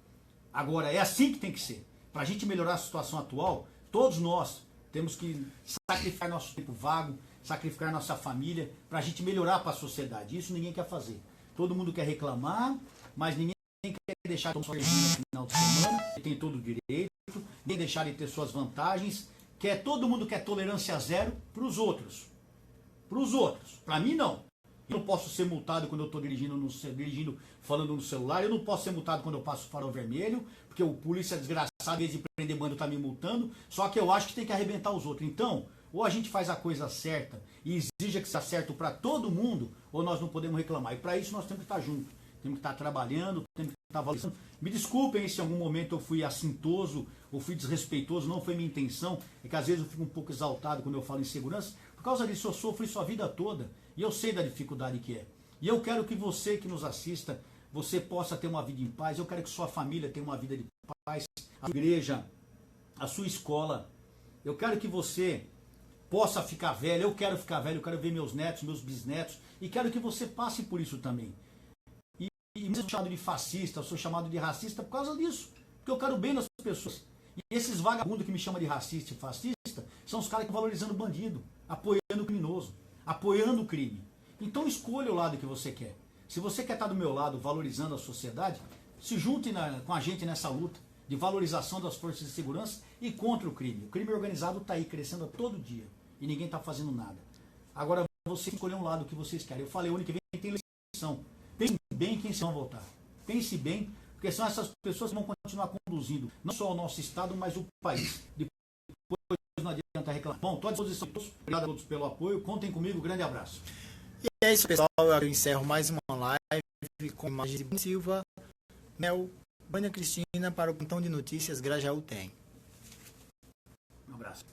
Agora, é assim que tem que ser. Para a gente melhorar a situação atual, todos nós temos que sacrificar nosso tempo vago, sacrificar nossa família, para a gente melhorar para a sociedade. Isso ninguém quer fazer. Todo mundo quer reclamar, mas ninguém quer deixar de tomar no final de semana, que tem todo o direito, nem deixar de ter suas vantagens. Todo mundo quer tolerância zero para os outros. Para os outros. Para mim, não. Eu não posso ser multado quando eu estou dirigindo, falando no celular. Eu não posso ser multado quando eu passo o farol vermelho, porque o polícia desgraçado, em vez de prender bando, está me multando. Só que eu acho que tem que arrebentar os outros. Então, ou a gente faz a coisa certa e exija que seja certo para todo mundo, ou nós não podemos reclamar. E para isso nós temos que estar juntos. Temos que estar trabalhando, temos que estar valorizando. Me desculpem se em algum momento eu fui assintoso ou fui desrespeitoso, não foi minha intenção. É que às vezes eu fico um pouco exaltado quando eu falo em segurança. Por causa disso eu sofro isso a vida toda. E eu sei da dificuldade que é. E eu quero que você que nos assista, você possa ter uma vida em paz. Eu quero que sua família tenha uma vida de paz. A sua igreja, a sua escola. Eu quero que você possa ficar velho. Eu quero ficar velho, eu quero ver meus netos, meus bisnetos. E quero que você passe por isso também. E me sou chamado de fascista, eu sou chamado de racista por causa disso. Porque eu quero bem das pessoas. E esses vagabundos que me chamam de racista e fascista são os caras que estão valorizando o bandido, apoiando o criminoso, apoiando o crime. Então escolha o lado que você quer. Se você quer estar do meu lado valorizando a sociedade, se junte com a gente nessa luta de valorização das forças de segurança e contra o crime. O crime organizado está aí crescendo a todo dia e ninguém está fazendo nada. Agora você escolher um lado que vocês querem. Eu falei, o ano que vem tem eleição. bem quem vão votar. Pense bem, porque são essas pessoas que vão continuar conduzindo não só o nosso estado, mas o país. Depois não adianta reclamar. Bom, estou à disposição de todos. Obrigado a todos pelo apoio. Contem comigo. Grande abraço. E é isso, pessoal. Eu encerro mais uma live com imagens de Bruno Silva, Mel, Vânia Cristina para o Plantão de Notícias Grajaú Tem. Um abraço.